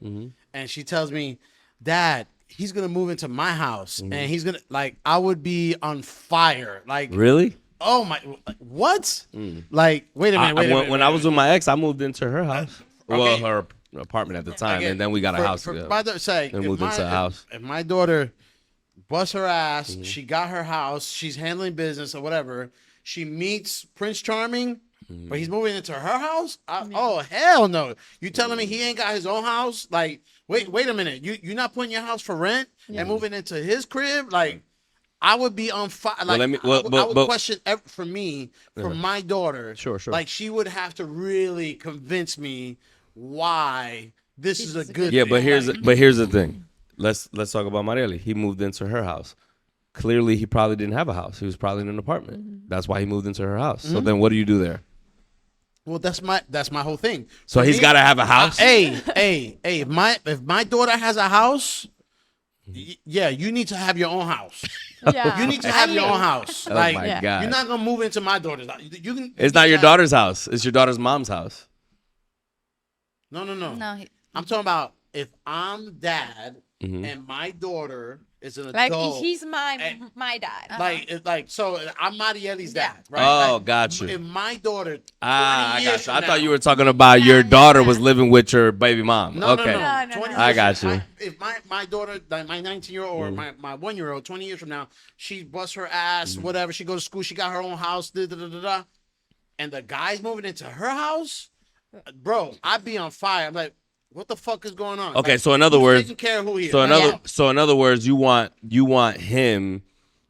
and she tells me, "Dad, he's gonna move into my house, and he's gonna like," I would be on fire. Like, Really? oh my, what? Like, wait a minute. When I was with my ex, I moved into her house. Well, okay. her apartment at the time, Again, and then we got a house together. Then moved into a house. If my daughter busts her ass, she got her house, she's handling business or whatever. She meets Prince Charming, but he's moving into her house. Oh hell no! You telling me he ain't got his own house? Like, wait a minute. You're not putting your house for rent and moving into his crib? Like, I would be on fire. Like, I would question for my daughter. Sure. Like, she would have to really convince me why this is a good. Yeah, thing. but here's the thing. Let's talk about Marieli. He moved into her house. Clearly, he probably didn't have a house. He was probably in an apartment. That's why he moved into her house. So then, what do you do there? Well, that's my whole thing. So For he's me, got to have a house. Hey, if my daughter has a house, yeah, you need to have your own house. Yeah. You need to have your own house. Oh Like, my God! you're not gonna move into my daughter's house. It's not your daughter's house. It's your daughter's mom's house. No. No, I'm talking about if I'm dad and my daughter is an Like adult. he's my dad. Like so I'm Marieli's dad, right? Oh, Like, got you. If my daughter, 20 I years got you. from I now- thought you were talking about your daughter was living with your baby mom. No, Okay. no. No. 20 I years got from- you. if my daughter, like my 19-year-old or my 1-year-old, 20 years from now, she busts her ass, whatever. She goes to school. She got her own house. And the guy's moving into her house, bro. I'd be on fire. I'm like, what the fuck is going on? Okay, Like, so in other who's words, taking care of who he is? so in other words, you want him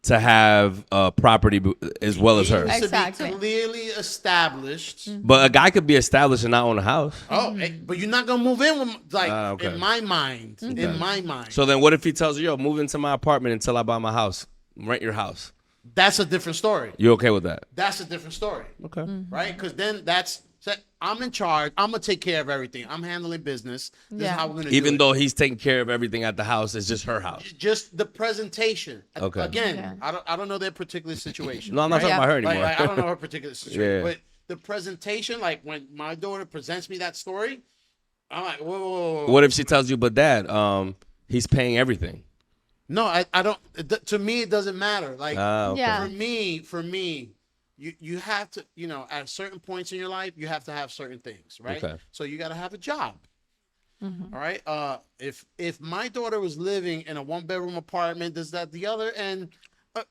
to have property as well as He her. needs to be Exactly. clearly established. But a guy could be established and not own a house. Oh, but you're not gonna move in with okay. in my mind. In my mind, So then what if he tells you, yo, move into my apartment until I buy my house. Rent your house. that's a different story. You okay with that? That's a different story, Okay. right? Because then that's Say, I'm in charge. I'm gonna take care of everything. I'm handling business. This is how we're gonna do Even it. though he's taking care of everything at the house, it's just her house. Just the presentation. Okay. Again, I don't know their particular situation. No, I'm not talking about her anymore. Like, I don't know her particular situation. Yeah. But the presentation, like when my daughter presents me that story, I'm like, whoa, whoa, whoa, whoa. What if she tells you, but Dad, he's paying everything? No, I don't. To me, it doesn't matter. Like Okay. Yeah. for me, you have to, at certain points in your life, you have to have certain things, right? Okay. So you got to have a job. All right. If my daughter was living in a 1-bedroom apartment, this, that, the other, and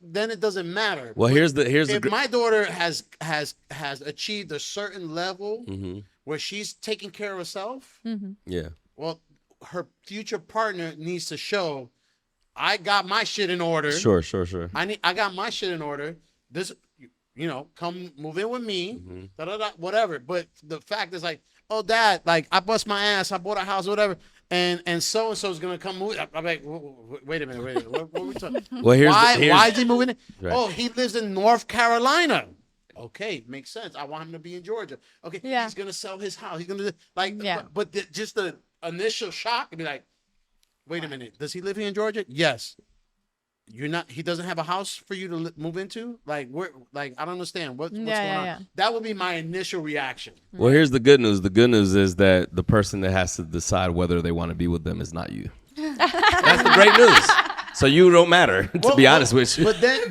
then it doesn't matter. Well, But here's the if my daughter has achieved a certain level Mm-hmm. where she's taking care of herself, Yeah. well, her future partner needs to show, I got my shit in order. Sure. I got my shit in order. This, come move in with me, Mm-hmm. da, da, da, whatever. But the fact is, like, oh, Dad, like, I bust my ass, I bought a house, whatever, and so and so is gonna come move. I'm like, wait a minute, what are we talking? Well, why is he moving in? Right. Oh, he lives in North Carolina. Okay, makes sense. I want him to be in Georgia. Okay, Yeah. he's gonna sell his house. He's gonna like, Yeah. but just the initial shock and be like, wait a minute, does he live here in Georgia? Yes. You're not. He doesn't have a house for you to move into. Like, I don't understand what's going on. yeah. That would be my initial reaction. Well, here's the good news. The good news is that the person that has to decide whether they want to be with them is not you. That's the great news. So you don't matter, to be honest with you. But then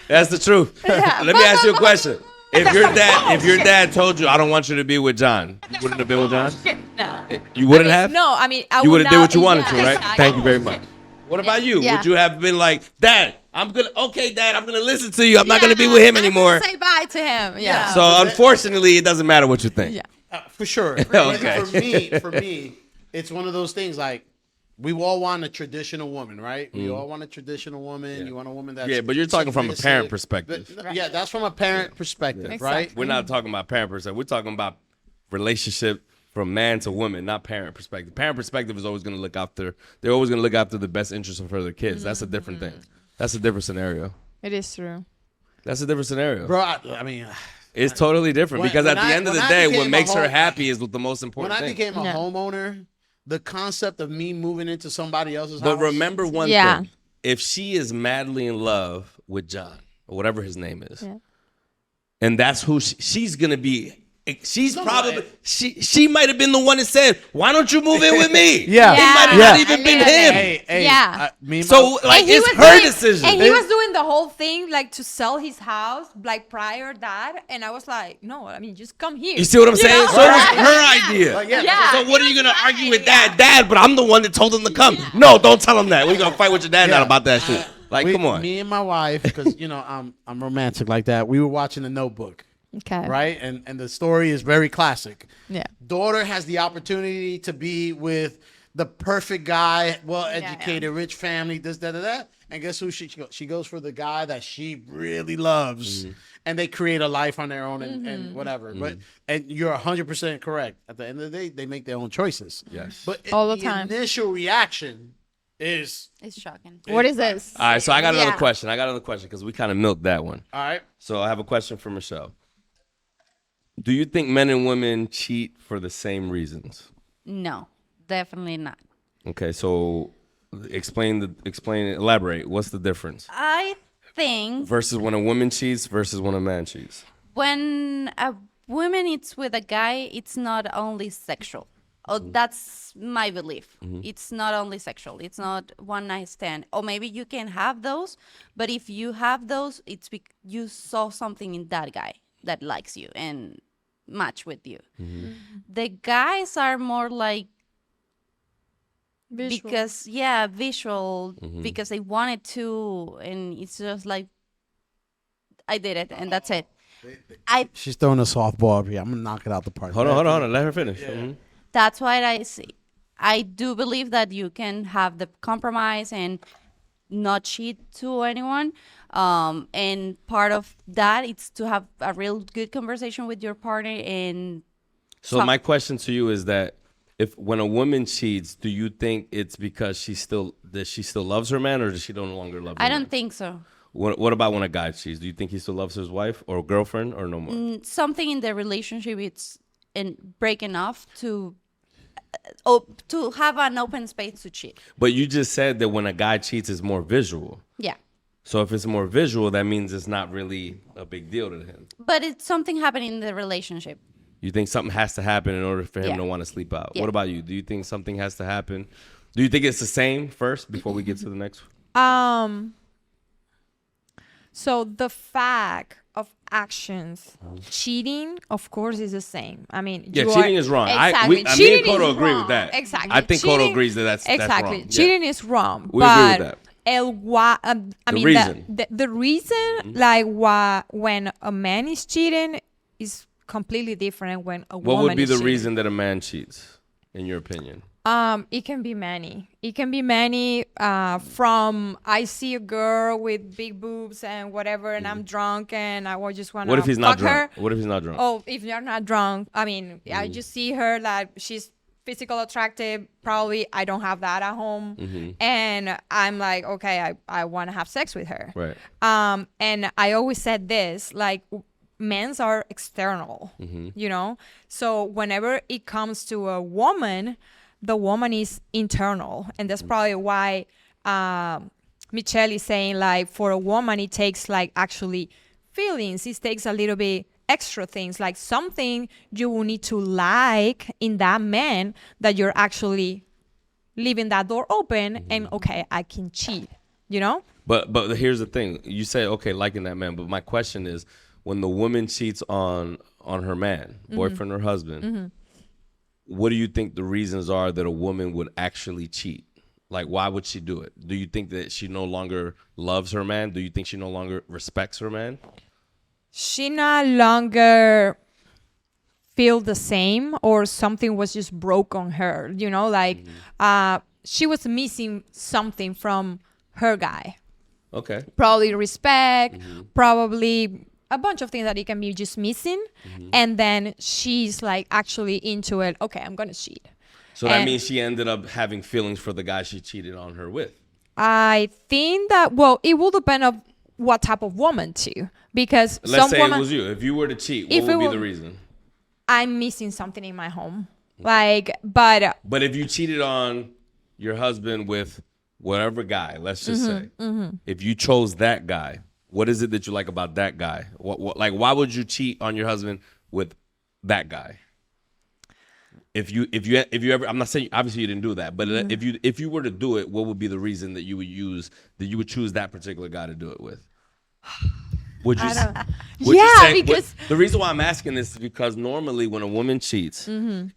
That's the truth. Let me ask you a question. If your dad told you, I don't want you to be with John, you wouldn't have been with John? No. You wouldn't have? No, I mean, I You would have did not- what you wanted to, yeah, right? exactly. Thank you very much. What about you? Yeah. Would you have been like, Dad, Dad, I'm gonna listen to you. I'm not gonna be with him anymore. Say bye to him. Yeah. So unfortunately, it doesn't matter what you think. Yeah. for sure. Okay. For me, it's one of those things like we all want a traditional woman, right? We all want a traditional woman. You want a woman that's But you're talking from a submissive. parent perspective. But, yeah, that's from a parent perspective, right? We're not talking about parent perspective. We're talking about relationship from man to woman, not parent perspective. Parent perspective is always going to look after. They're always going to look after the best interest of their kids. That's a different thing. That's a different scenario. It is true. That's a different scenario. Bro, I mean, it's totally different because at the end of the day, what makes her happy is what the most when important I thing. became a homeowner, the concept of me moving into somebody else's But house. remember one Yeah. thing. If she is madly in love with John, or whatever his name is, and that's who she's going to be. She's probably she might have been the one that said, "Why don't you move in with me?" Yeah. It might have not even been him. Hey, Yeah. So like And he it's was her doing- decision. And he was doing the whole thing like to sell his house like prior that, and I was like, no, I mean just come here. You see what I'm saying? know? So it was her idea. Like, Yeah. So what are you gonna argue with Dad? But I'm the one that told him to come. No, don't tell him that. We're gonna fight with your dad now about that shit. Like, come on. Me and my wife, because I'm romantic like that. We were watching The Notebook, Okay. right? And the story is very classic. Yeah. Daughter has the opportunity to be with the perfect guy, well-educated, rich family, this, that. And guess who she goes? She goes for the guy that she really loves. And they create a life on their own and whatever. And you're 100% correct. At the end of the day, they make their own choices. Yes. But All the time. initial reaction is, It's shocking. What is this? All right, so I got another Yeah. question. Because we kind of milked that one. all right, So I have a question for Michelle. Do you think men and women cheat for the same reasons? No, definitely not. Okay, so elaborate. What's the difference I think versus when a woman cheats versus when a man cheats? when a woman is with a guy, it's not only sexual. Oh, that's my belief. It's not only sexual. It's not one night stand. Or maybe you can have those, but if you have those, it's you saw something in that guy that likes you and match with you. The guys are more like Visual. because visual because they wanted to, and it's just like I did it and that's it. she's throwing a softball up here. I'm gonna knock it out the park. Hold on. Let her finish. That's why I see. I do believe that you can have the compromise and not cheat to anyone. And part of that is to have a real good conversation with your partner. And So my question to you is that when a woman cheats, do you think it's because she still loves her man, or does she no longer love her I man? don't think so. What about when a guy cheats? Do you think he still loves his wife or girlfriend or no more? Something in the relationship it's in breaking off to have an open space to cheat. But you just said that when a guy cheats, it's more visual. Yeah. So if it's more visual, that means it's not really a big deal to him. But it's something happening in the relationship. You think something has to happen in order for him Yeah. to want to sleep out. Yeah. What about you? Do you think something has to happen? Do you think it's the same first before we get to the next one? So the fact of actions, cheating, of course, is the same. I mean, Yeah, you cheating are- is wrong. Exactly. Me and Cheating Kodo is agree with wrong. that. Exactly. I think Kodo Cheating- agrees that that's exactly. wrong. Yeah. Cheating is wrong. We agree with but that. I mean, reason. the reason, like, why when a man is cheating is completely different when a woman What would be is the cheating. reason that a man cheats, in your opinion? It can be many. It can be many. From I see a girl with big boobs and whatever, and I'm drunk and I just want to What if he's not fuck drunk? her. What if he's not drunk? Oh, if you're not drunk, I mean, I just see her like she's physical attractive. Probably I don't have that at home, and I'm like, okay, I want to have sex with her. Right. And I always said this, like, men's are external, you know. So whenever it comes to a woman, the woman is internal, and that's probably why Michelle is saying, like, for a woman it takes like actually feelings. It takes a little bit extra things, like something you will need to like in that man that you're actually leaving that door open and okay, I can cheat, you know. But here's the thing. You say, okay, liking that man. But my question is, when the woman cheats on her man, boyfriend or husband, what do you think the reasons are that a woman would actually cheat? Like, why would she do it? Do you think that she no longer loves her man? Do you think she no longer respects her man? She no longer feel the same, or something was just broke on her, you know, like she was missing something from her guy. Okay. Probably respect, probably a bunch of things that he can be just missing. And then she's like actually into it. Okay, I'm gonna cheat. So that And means she ended up having feelings for the guy she cheated on her with. I think that, well, it will depend on what type of woman too, because Let's some say woman, it was you. If you were to cheat, If what it would be were- the reason? I'm missing something in my home, like, but But if you cheated on your husband with whatever guy, let's just say, if you chose that guy, what is it that you like about that guy? What like, why would you cheat on your husband with that guy? If you ever, I'm not saying obviously you didn't do that, but if you were to do it, what would be the reason that you would choose that particular guy to do it with? Would you? Would you Yeah, say, because- the reason why I'm asking this is because normally when a woman cheats,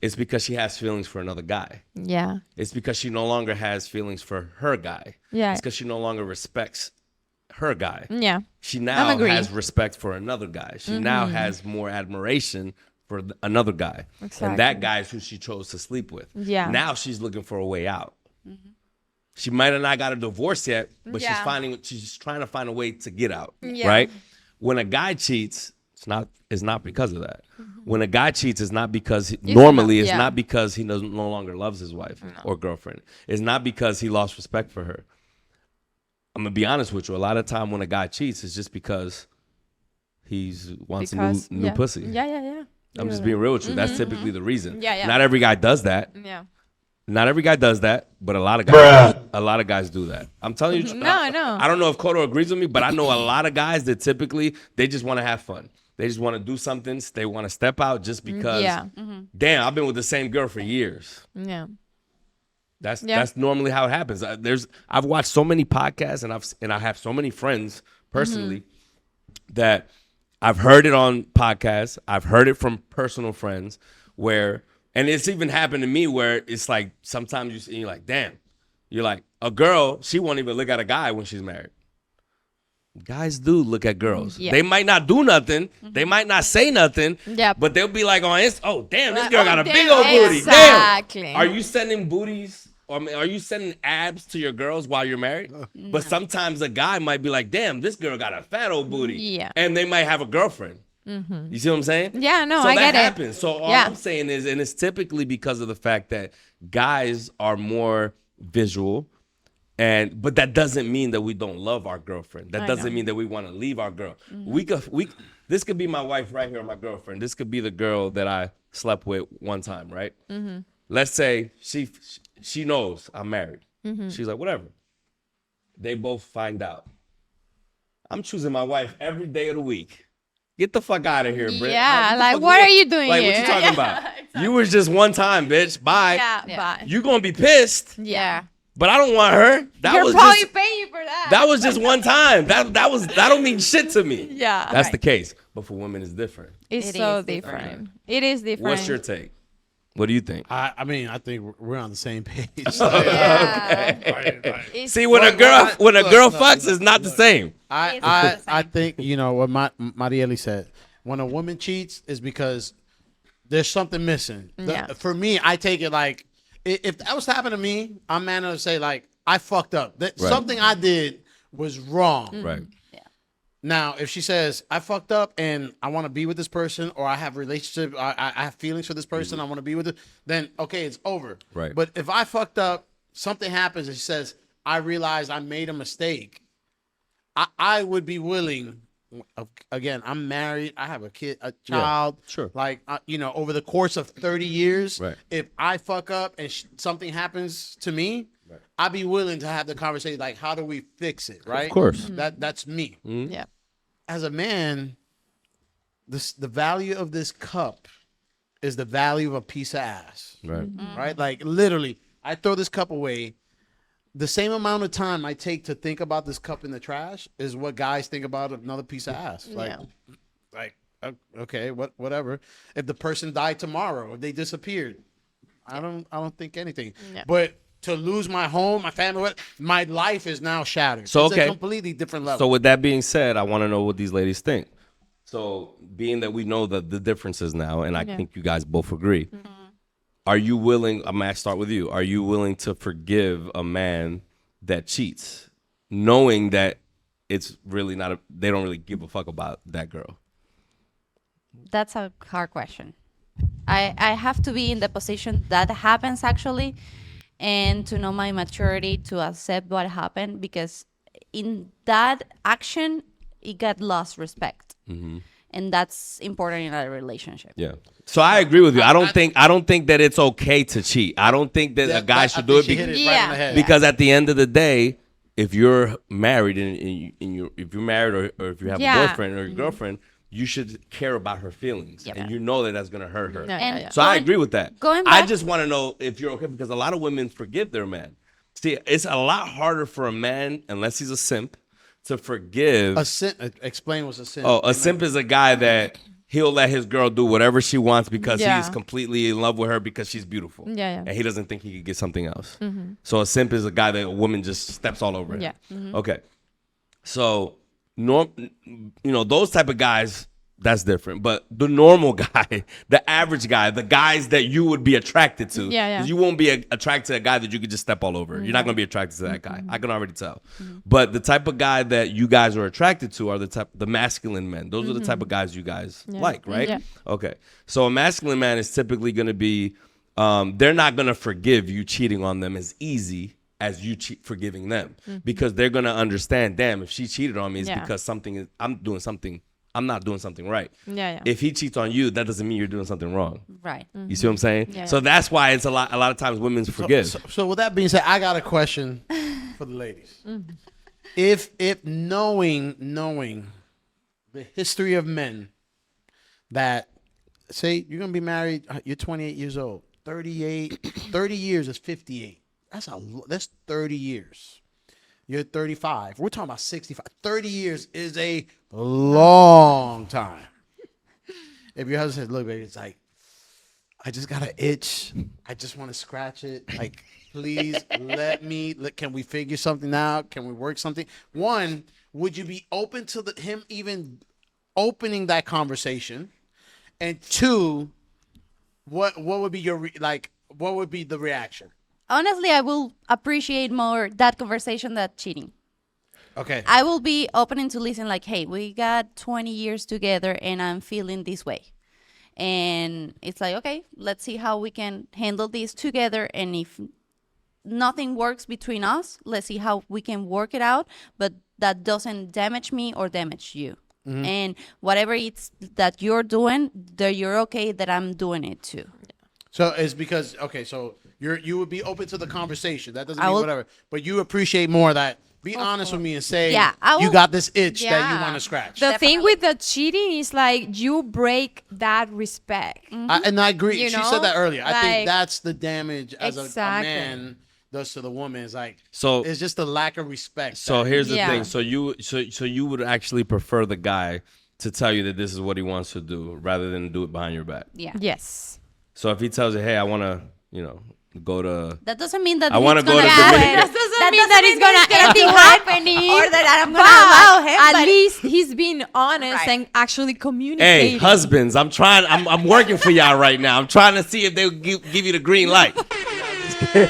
it's because she has feelings for another guy. yeah, It's because she no longer has feelings for her guy. Yeah. It's because she no longer respects her guy. yeah, She now agree. has respect for another guy. She now has more admiration for another guy. Exactly. And that guy is who she chose to sleep with. Yeah. Now she's looking for a way out. She might have not got a divorce yet, but Yeah. she's trying to find a way to get out. Yeah. Right? When a guy cheats, it's not because of that. When a guy cheats, it's not because normally it's yeah. not because he no longer loves his wife or girlfriend. It's not because he lost respect for her. I'm gonna be honest with you. A lot of time when a guy cheats, it's just because he wants because a new pussy. Yeah. I'm just being real with you. That's typically the reason. Yeah. Not every guy does that. Yeah. Not every guy does that, but a lot of guys do that. I'm telling you. No. I don't know if Kodo agrees with me, but I know a lot of guys that typically they just want to have fun. They just want to do something. They want to step out just because. Yeah. Damn, I've been with the same girl for years. Yeah. That's normally how it happens. I've watched so many podcasts and I have so many friends personally that I've heard it on podcasts. I've heard it from personal friends and it's even happened to me where it's like sometimes you're like, damn, you're like a girl, she won't even look at a guy when she's married. Guys do look at girls. Yeah. They might not do nothing. They might not say nothing. Yep. But they'll be like on Insta, oh, damn, this girl Oh, got a damn. big old booty. Exactly. Damn. Are you sending booties? Or are you sending abs to your girls while you're married? But sometimes a guy might be like, damn, this girl got a fat old booty. Yeah. And they might have a girlfriend. You see what I'm saying? Yeah, no, so I that get it. happens. So all Yeah. I'm saying is, and it's typically because of the fact that guys are more visual But that doesn't mean that we don't love our girlfriend. That doesn't mean that we want to leave our girl. This could be my wife right here, or my girlfriend. This could be the girl that I slept with one time, right? Let's say she knows I'm married. She's like, whatever. They both find out. I'm choosing my wife every day of the week. Get the fuck out of here, Britt. Yeah, like, what are you doing like, here? what you talking about? Exactly. You was just one time, bitch. Bye. Yeah, bye. You gonna be pissed. Yeah. But I don't want her. You're probably paying for that. That was just one time. That don't mean shit to me. Yeah. That's the case. But for women, it's different. It's It so is different. It is different. What's your take? What do you think? I mean, I think we're on the same page. See, when a girl fucks, it's not the same. I think what Marieli said. When a woman cheats, is because there's something missing. For me, I take it like if that was to happen to me, I'm man to say like I fucked up. That something I did was wrong. Right. Now, if she says I fucked up and I want to be with this person, or I have relationship, I have feelings for this person, I want to be with it, then okay, it's over. Right. But if I fucked up, something happens, and she says I realized I made a mistake, I would be willing. Again, I'm married. I have a child. Yeah, sure. Like over the course of 30 years, right. If I fuck up and something happens to me, right. I'd be willing to have the conversation. Like, how do we fix it? Right. Of course. That's me. Mm-hmm. Yeah. As a man, the value of this cup is the value of a piece of ass. Right. Right. Like literally, I throw this cup away. The same amount of time I take to think about this cup in the trash is what guys think about another piece of ass. Okay, whatever. If the person died tomorrow, if they disappeared, I don't think anything. Yeah. But to lose my home, my family, my life is now shattered. So it's a completely different level. So with that being said, I want to know what these ladies think. So being that we know the differences now, and I think you guys both agree. Mm-hmm. Are you willing, I'm going to start with you, are you willing to forgive a man that cheats, knowing that it's really not, they don't really give a fuck about that girl? That's a hard question. I have to be in the position that happens actually, and to know my maturity to accept what happened, because in that action, it got lost respect. Mm-hmm. And that's important in a relationship. Yeah. So I agree with you. I don't think that it's okay to cheat. I don't think that a guy should do it because at the end of the day, if you're married if you're married or if you have a boyfriend or your girlfriend, you should care about her feelings, and you know that that's gonna hurt her. So I agree with that. I just want to know if you're okay, because a lot of women forgive their man. See, it's a lot harder for a man, unless he's a simp, to forgive. A simp. Explain what's a simp. Oh, a simp is a guy that he'll let his girl do whatever she wants because he's completely in love with her because she's beautiful. And he doesn't think he could get something else. Mm-hmm. So a simp is a guy that a woman just steps all over him. Mm-hmm. Okay. So, those type of guys, that's different. But the normal guy, the average guy, the guys that you would be attracted to, you won't be attracted to a guy that you could just step all over. Mm-hmm. You're not going to be attracted to that guy. I can already tell. Mm-hmm. But the type of guy that you guys are attracted to are the masculine men. Those are the type of guys you guys like, right? Yeah. Okay. So a masculine man is typically going to be, they're not going to forgive you cheating on them as easy as you forgiving them, because they're going to understand, damn, if she cheated on me, it's because I'm not doing something right. If he cheats on you, that doesn't mean you're doing something wrong. Right. Mm-hmm. You see what I'm saying? So that's why it's a lot of times women forgive. So with that being said, I got a question for the ladies. Mm-hmm. If knowing the history of men, that say you're gonna be married, you're 28 years old, 30 years is 58. That's 30 years. You're 35. We're talking about 65. 30 years is a long time. If your husband says, look, baby, it's like, I just got an itch. I just want to scratch it. Like, please can we figure something out? Can we work something? One, would you be open to him even opening that conversation? And two, what would be what would be the reaction? Honestly, I will appreciate more that conversation than cheating. Okay. I will be open to listen like, hey, we got 20 years together and I'm feeling this way. And it's like, okay, let's see how we can handle this together. And if nothing works between us. Let's see how we can work it out, but that doesn't damage me or damage you. And whatever it's that you're doing, that you're okay that I'm doing it too. So it's because so you would be open to the conversation. That doesn't I mean will- whatever, but you appreciate more that. Be honest with me and say, I you will- got this itch that you Yeah. want to scratch. The thing with the cheating is like you break that respect. And I agree. You She know? said that earlier. I think Like- that's the damage as a Exactly. man does to the woman. Is like So it's just the lack of respect. So that- here's the Yeah. thing. So you would actually prefer the guy to tell you that this is what he wants to do rather than do it behind your back. Yeah. Yes. So if he tells you, hey, I want to, go to That doesn't mean that I wanna he's go to gonna do Dominican- it. That doesn't mean that it's gonna gonna be do it, happening, or that I'm gonna but allow him, At but- least he's being honest Right. and actually communicating. Hey, husbands, I'm working for y'all right now. I'm trying to see if they'll give you the green light. No green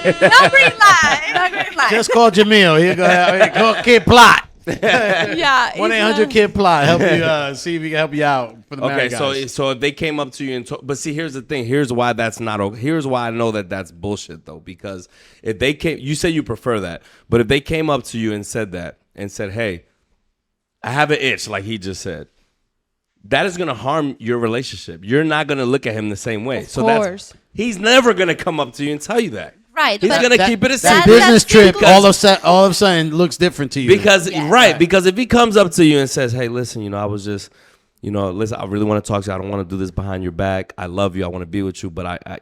light. No green light. Just call Jamil. Here go Kid Plot. Yeah. it's 1-800 like- Kid Plot. Help you see if he can help you out for the Okay, married so guys. so if they came up to you and but see, here's the thing. Here's why that's not okay. Here's why I know that that's bullshit though, because if they came, you say you prefer that, but if they came up to you and said that and said, hey, I have an itch, like he just said, that is gonna harm your relationship. You're not gonna look at him the same way. Of course. He's never gonna come up to you and tell you that. Right. He's but gonna That- keep it a that secret. business that's trip single- all of a sudden looks different to you. Because Yeah. right, because if he comes up to you and says, "Hey, listen, I was just, listen, I really want to talk to you. I don't want to do this behind your back. I love you. I want to be with you, but I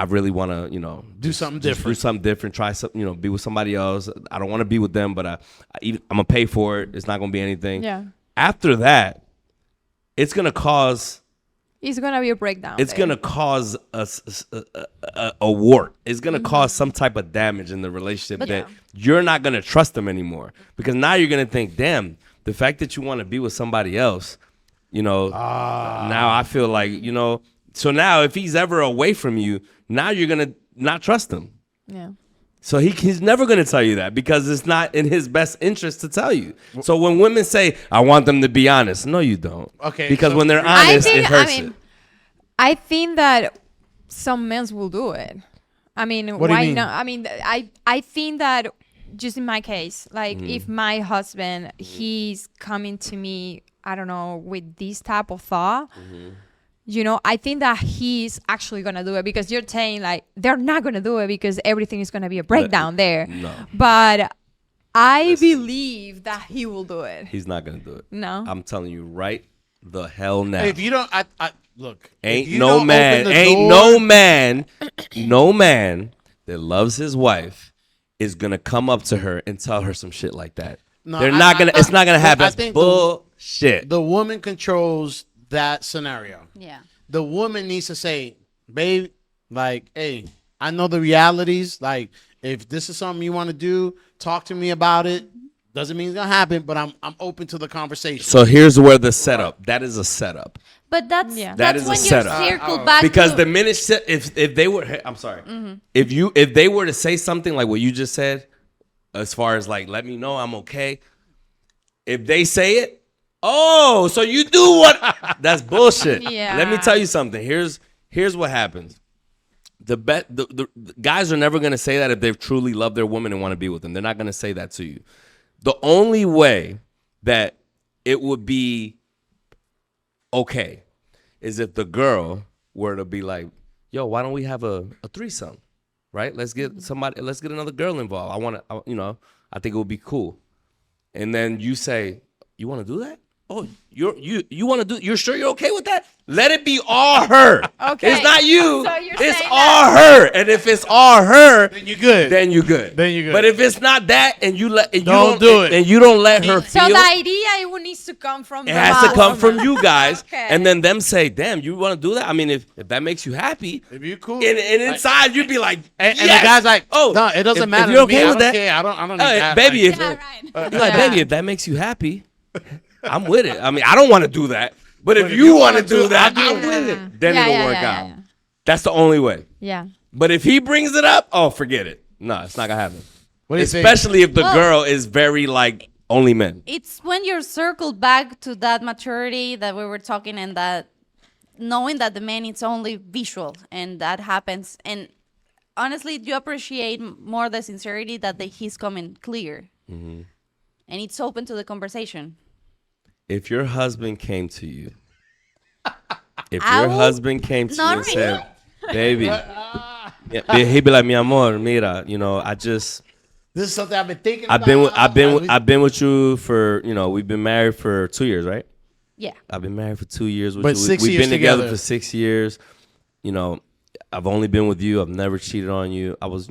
really want to, do something do different. something different. Try something, be with somebody else. I don't want to be with them, but I'm gonna pay for it. It's not gonna be anything. Yeah. After that, it's gonna cause. It's gonna be a breakdown. It's there. gonna cause a wart. It's gonna cause some type of damage in the relationship that you're not gonna trust them anymore, because now you're gonna think, damn, the fact that you want to be with somebody else, now I feel like, so now if he's ever away from you, now you're gonna not trust him. Yeah. So he's never going to tell you that because it's not in his best interest to tell you. So when women say, I want them to be honest, no, you don't. Okay, Because so- when they're honest, it hurts it. I think that some men will do it. I mean, What do you why mean? not? I mean, I think that just in my case, like if my husband, he's coming to me, I don't know, with this type of thought, I think that he's actually going to do it, because you're saying like they're not going to do it because everything is going to be a breakdown there. No. But I believe that he will do it. He's not going to do it. No. I'm telling you right the hell now. If you don't, I look. if Ain't you no don't man, open the ain't door- no man that loves his wife is going to come up to her and tell her some shit like that. No, They're not going to, it's not going to happen. I That's think bullshit. The woman controls that scenario. Yeah. The woman needs to say, babe, like, hey, I know the realities. Like, if this is something you want to do, talk to me about it. Doesn't mean it's gonna happen, but I'm open to the conversation. So here's where the setup, that is a setup. But that's Yeah. That that's is a when you setup. circle back Because to, the minute if they were, I'm sorry, if they were to say something like what you just said, as far as like, let me know I'm okay. If they say it, oh, so you do what? That's bullshit. Yeah. Let me tell you something. Here's what happens. The guys are never gonna say that if they truly love their woman and want to be with them. They're not gonna say that to you. The only way that it would be okay is if the girl were to be like, yo, why don't we have a threesome, right? Let's get another girl involved. I think it would be cool. And then you say, you want to do that? Oh, you want to do? You're sure you're okay with that? Let it be all her. Okay. It's not you. So you're it's saying all her. And if it's all her, then you're good. then you're good. Then you're good. But if it's not that, and you Don't do it. and you don't let her So feel, the idea it needs to come from it the has to come woman. from you guys, Okay. and then them say, "Damn, you want to do that?" I mean, if that makes you happy, If you cool, and inside you'd be like, and yes. the guy's like, "Oh, no, it doesn't if matter. you're to me. okay I with don't that, care. I don't need Hey, that. baby, Like, if Yeah, you're like, Yeah. baby, if that makes you happy, I'm with it. I mean, I don't want to do that, but if you want to do that, I'm with it. Then Yeah, it'll yeah, work yeah, out. yeah. That's the only way. Yeah. But if he brings it up, oh, forget it. No, it's not gonna happen. what do you think? Especially if the Well- girl is very like only men. it's when you're circled back to that maturity that we were talking, and that knowing that the man it's only visual, and that happens. And honestly, you appreciate more the sincerity that he's coming clear, and it's open to the conversation. If your husband came to you, if I your will- husband came to you Not and really. said, "Baby," he'd be like, "Mi amor, mira, I just." This is something I've been thinking I've about. been with you for we've been married for 2 years, right? Yeah. I've been married for 2 years with But you. 6 We've years been together together. for 6 years. I've only been with you. I've never cheated on you. I was,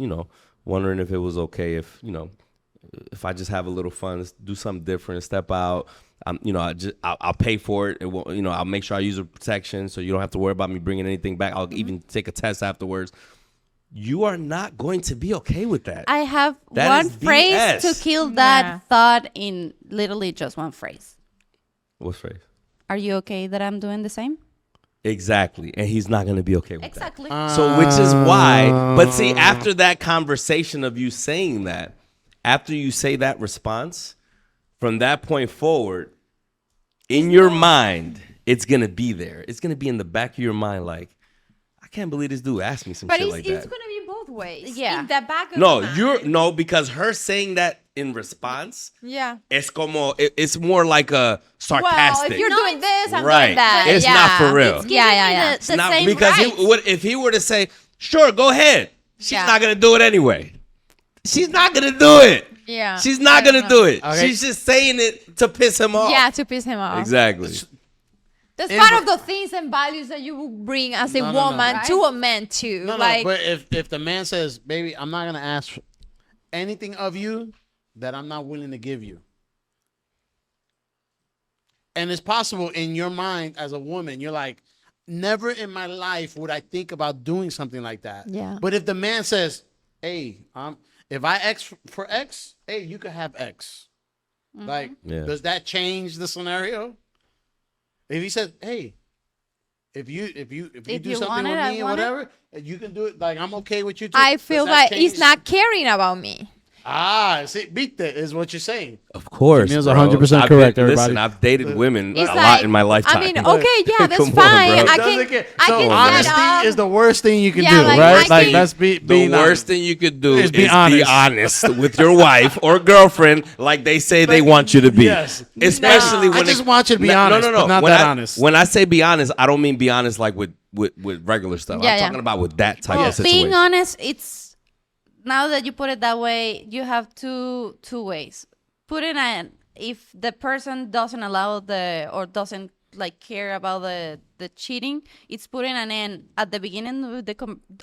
wondering if it was okay if I just have a little fun, do something different, step out. I'll pay for it. It won't, I'll make sure I use a protection so you don't have to worry about me bringing anything back. I'll even take a test afterwards. You are not going to be okay with that. I have That one is phrase BS. to kill that Yeah. thought in literally just one phrase. What phrase? Are you okay that I'm doing the same? Exactly. And he's not going to be okay with Exactly. that. So which is why, but see, after that conversation of you saying that, after you say that response, from that point forward, in your mind, it's going to be there. It's going to be in the back of your mind like, I can't believe this dude asked me some But shit it's, like it's that. gonna be both ways. Yeah. In the back of the mind. No, because her saying that in response, Yeah. it's more like a sarcastic. Well, if you're doing this, I'm Right. doing that. It's yeah. not for real. It's Yeah, giving yeah, me yeah. the It's not same because rights. if he were to say, sure, go ahead, she's Yeah. not gonna do it anyway. She's not gonna do it. Yeah. She's not I don't gonna do it. Okay. She's just saying it to piss him off. Yeah, to piss him off. Exactly. That's In- part of the things and values that you will bring as a No, no, no. woman Right? to a man too. No, like, but if the man says, "Baby, I'm not gonna ask anything of you that I'm not willing to give you," and it's possible in your mind as a woman, you're like, "Never in my life would I think about doing something like that." Yeah. But if the man says, "Hey, if I X for X, hey, you can have X," like, Yeah. does that change the scenario? If he says, "Hey, if you do you something want with it, I me or want it. whatever, you can do it. Like, I'm okay with you too." I Does feel that like change? he's not caring about me. See, beat that is what you're saying. Of course. Jamil's bro. 100% I've correct, been- everybody. Listen, I've dated women It's a like, lot in my lifetime. I mean, okay, yeah, that's Come on, fine. bro. I Doesn't can, get- I so can honesty set up. is the worst thing you can Yeah, do, like, right? I Like, think- let's The be worst thing you could do Is is be be honest with your wife or girlfriend, like they say they want you to be. Yes. Especially No. when I just want you to be honest, No, but not when that I, honest. When I say be honest, I don't mean be honest like with regular stuff. Yeah, I'm yeah. talking about with that type Well, of situation. being honest, it's now that you put it that way, you have two ways. Put it in if the person doesn't allow or doesn't like care about the cheating, it's putting an end at the beginning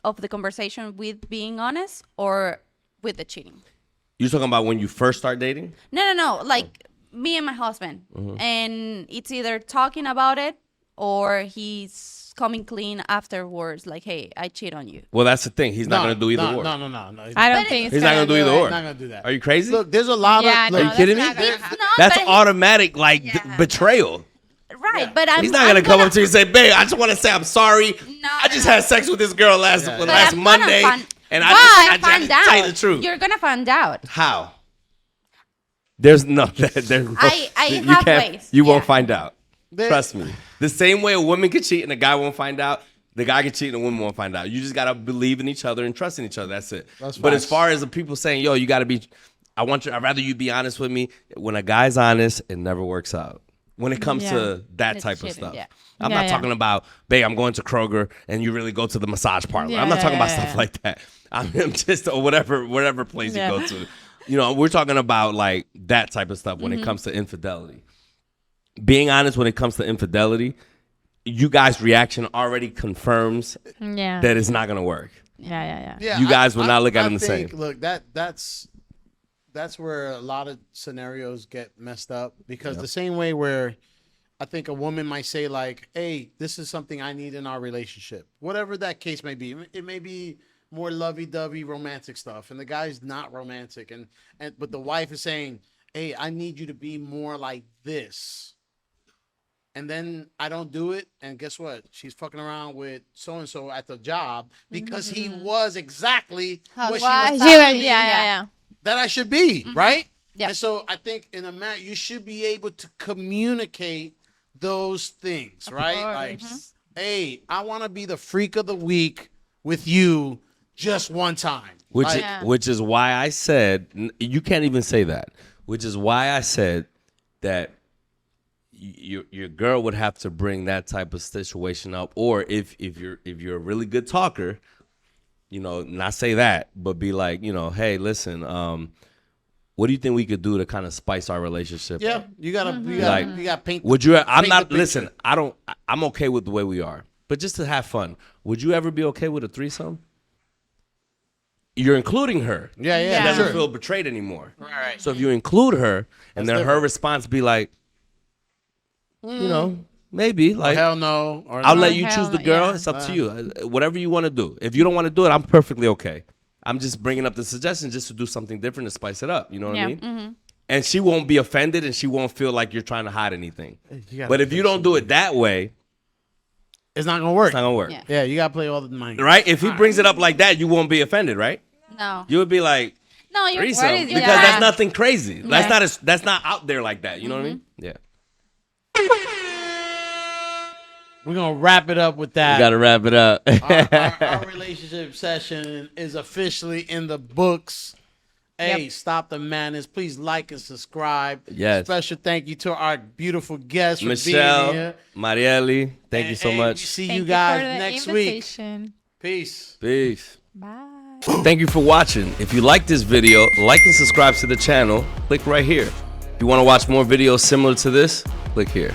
of the conversation with being honest or with the cheating. You're talking about when you first start dating? No. Like me and my husband, and it's either talking about it or he's coming clean afterwards. Like, hey, I cheat on you. Well, that's the thing. He's not No, going to do either no, or. No. I don't think it's He's not going to do either He's or. not gonna do that. Are you crazy? Look, there's a lot Yeah, of. no, Are you Look, kidding me? that's not gonna It's happen. not, That's but automatic, like betrayal. right. But I'm He's not gonna I'm come up to you and say, "Babe, I just want to say I'm sorry. No, I just had sex with this girl last But last I'm gonna Monday, find- and But I just find tell you out. the truth." You're gonna find out. How? There's no. There's no I you have can't- ways. You won't Yeah. find out. There- Trust me. The same way a woman could cheat and a guy won't find out, the guy can cheat and a woman won't find out. You just gotta believe in each other and trust in each other. That's it. That's but as facts. far as the people saying, "Yo, you gotta be," I'd rather you be honest with me. When a guy's honest, it never works out. When it comes to that It's type of cheating, stuff. yeah. I'm Yeah, not yeah. talking about, "Babe, I'm going to Kroger," and you really go to the massage parlor. Yeah, I'm not talking about yeah, stuff yeah. like that. I'm just or whatever place Yeah. you go to. We're talking about like that type of stuff when Mm-hmm. it comes to infidelity. Being honest when it comes to infidelity, you guys' reaction already confirms Yeah. that it's not gonna work. Yeah. Yeah, You guys will not look at I them the think, same. Look, that's where a lot of scenarios get messed up because the same way where I think a woman might say like, "Hey, this is something I need in our relationship," whatever that case may be. It may be more lovey-dovey romantic stuff, and the guy's not romantic, and but the wife is saying, "Hey, I need you to be more like this." And then I don't do it, and guess what? She's fucking around with so and so at the job because he was exactly what she Why? was Yeah, telling me Yeah. that I should be, right? Yeah. And so I think in a marriage, you should be able to communicate those things, right? Like, hey, I want to be the freak of the week with you just one time. Which Like, which is why I said you can't even say that. Which is why I said that your girl would have to bring that type of situation up, or if you're a really good talker, you know, not say that, but be like, you know, hey, listen, what do you think we could do to kind of spice our relationship? yeah, up? you gotta paint. Would you? I'm paint not. the Listen, picture. I'm okay with the way we are, but just to have fun, would you ever be okay with a threesome? You're including her. Yeah, She yeah, doesn't sure. feel betrayed anymore. Right. So if you include her, and That's then her different. response be like, you know, maybe like, Hell no. Or I'll no. let you hell choose the no, girl. yeah. It's up to you. Whatever you want to do. If you don't want to do it, I'm perfectly okay. I'm just bringing up the suggestion just to do something different to spice it up. You know what I mean? And she won't be offended, and she won't feel like you're trying to hide anything. gotta But if play you don't do it that way, It's not gonna work. it's not gonna work. Yeah. Yeah, you gotta play all the money. Right? If he brings it up like that, you won't be offended, right? No. You would be like, No, you're threesome, What is- because yeah. that's nothing crazy. Yeah. That's not out there like that. You know what I mean? Yeah. We're gonna wrap it up with that. Got to wrap it up. Our relationship session is officially in the books. Hey, Stop the Madness. Please like and subscribe. Yes. Special thank you to our beautiful guests for being Michelle, here. Marielle, thank you And, so hey, much. We see Thank you for guys the next week. invitation. Peace. Peace. Bye. Thank you for watching. If you like this video, like and subscribe to the channel. Click right here. If you want to watch more videos similar to this, click here.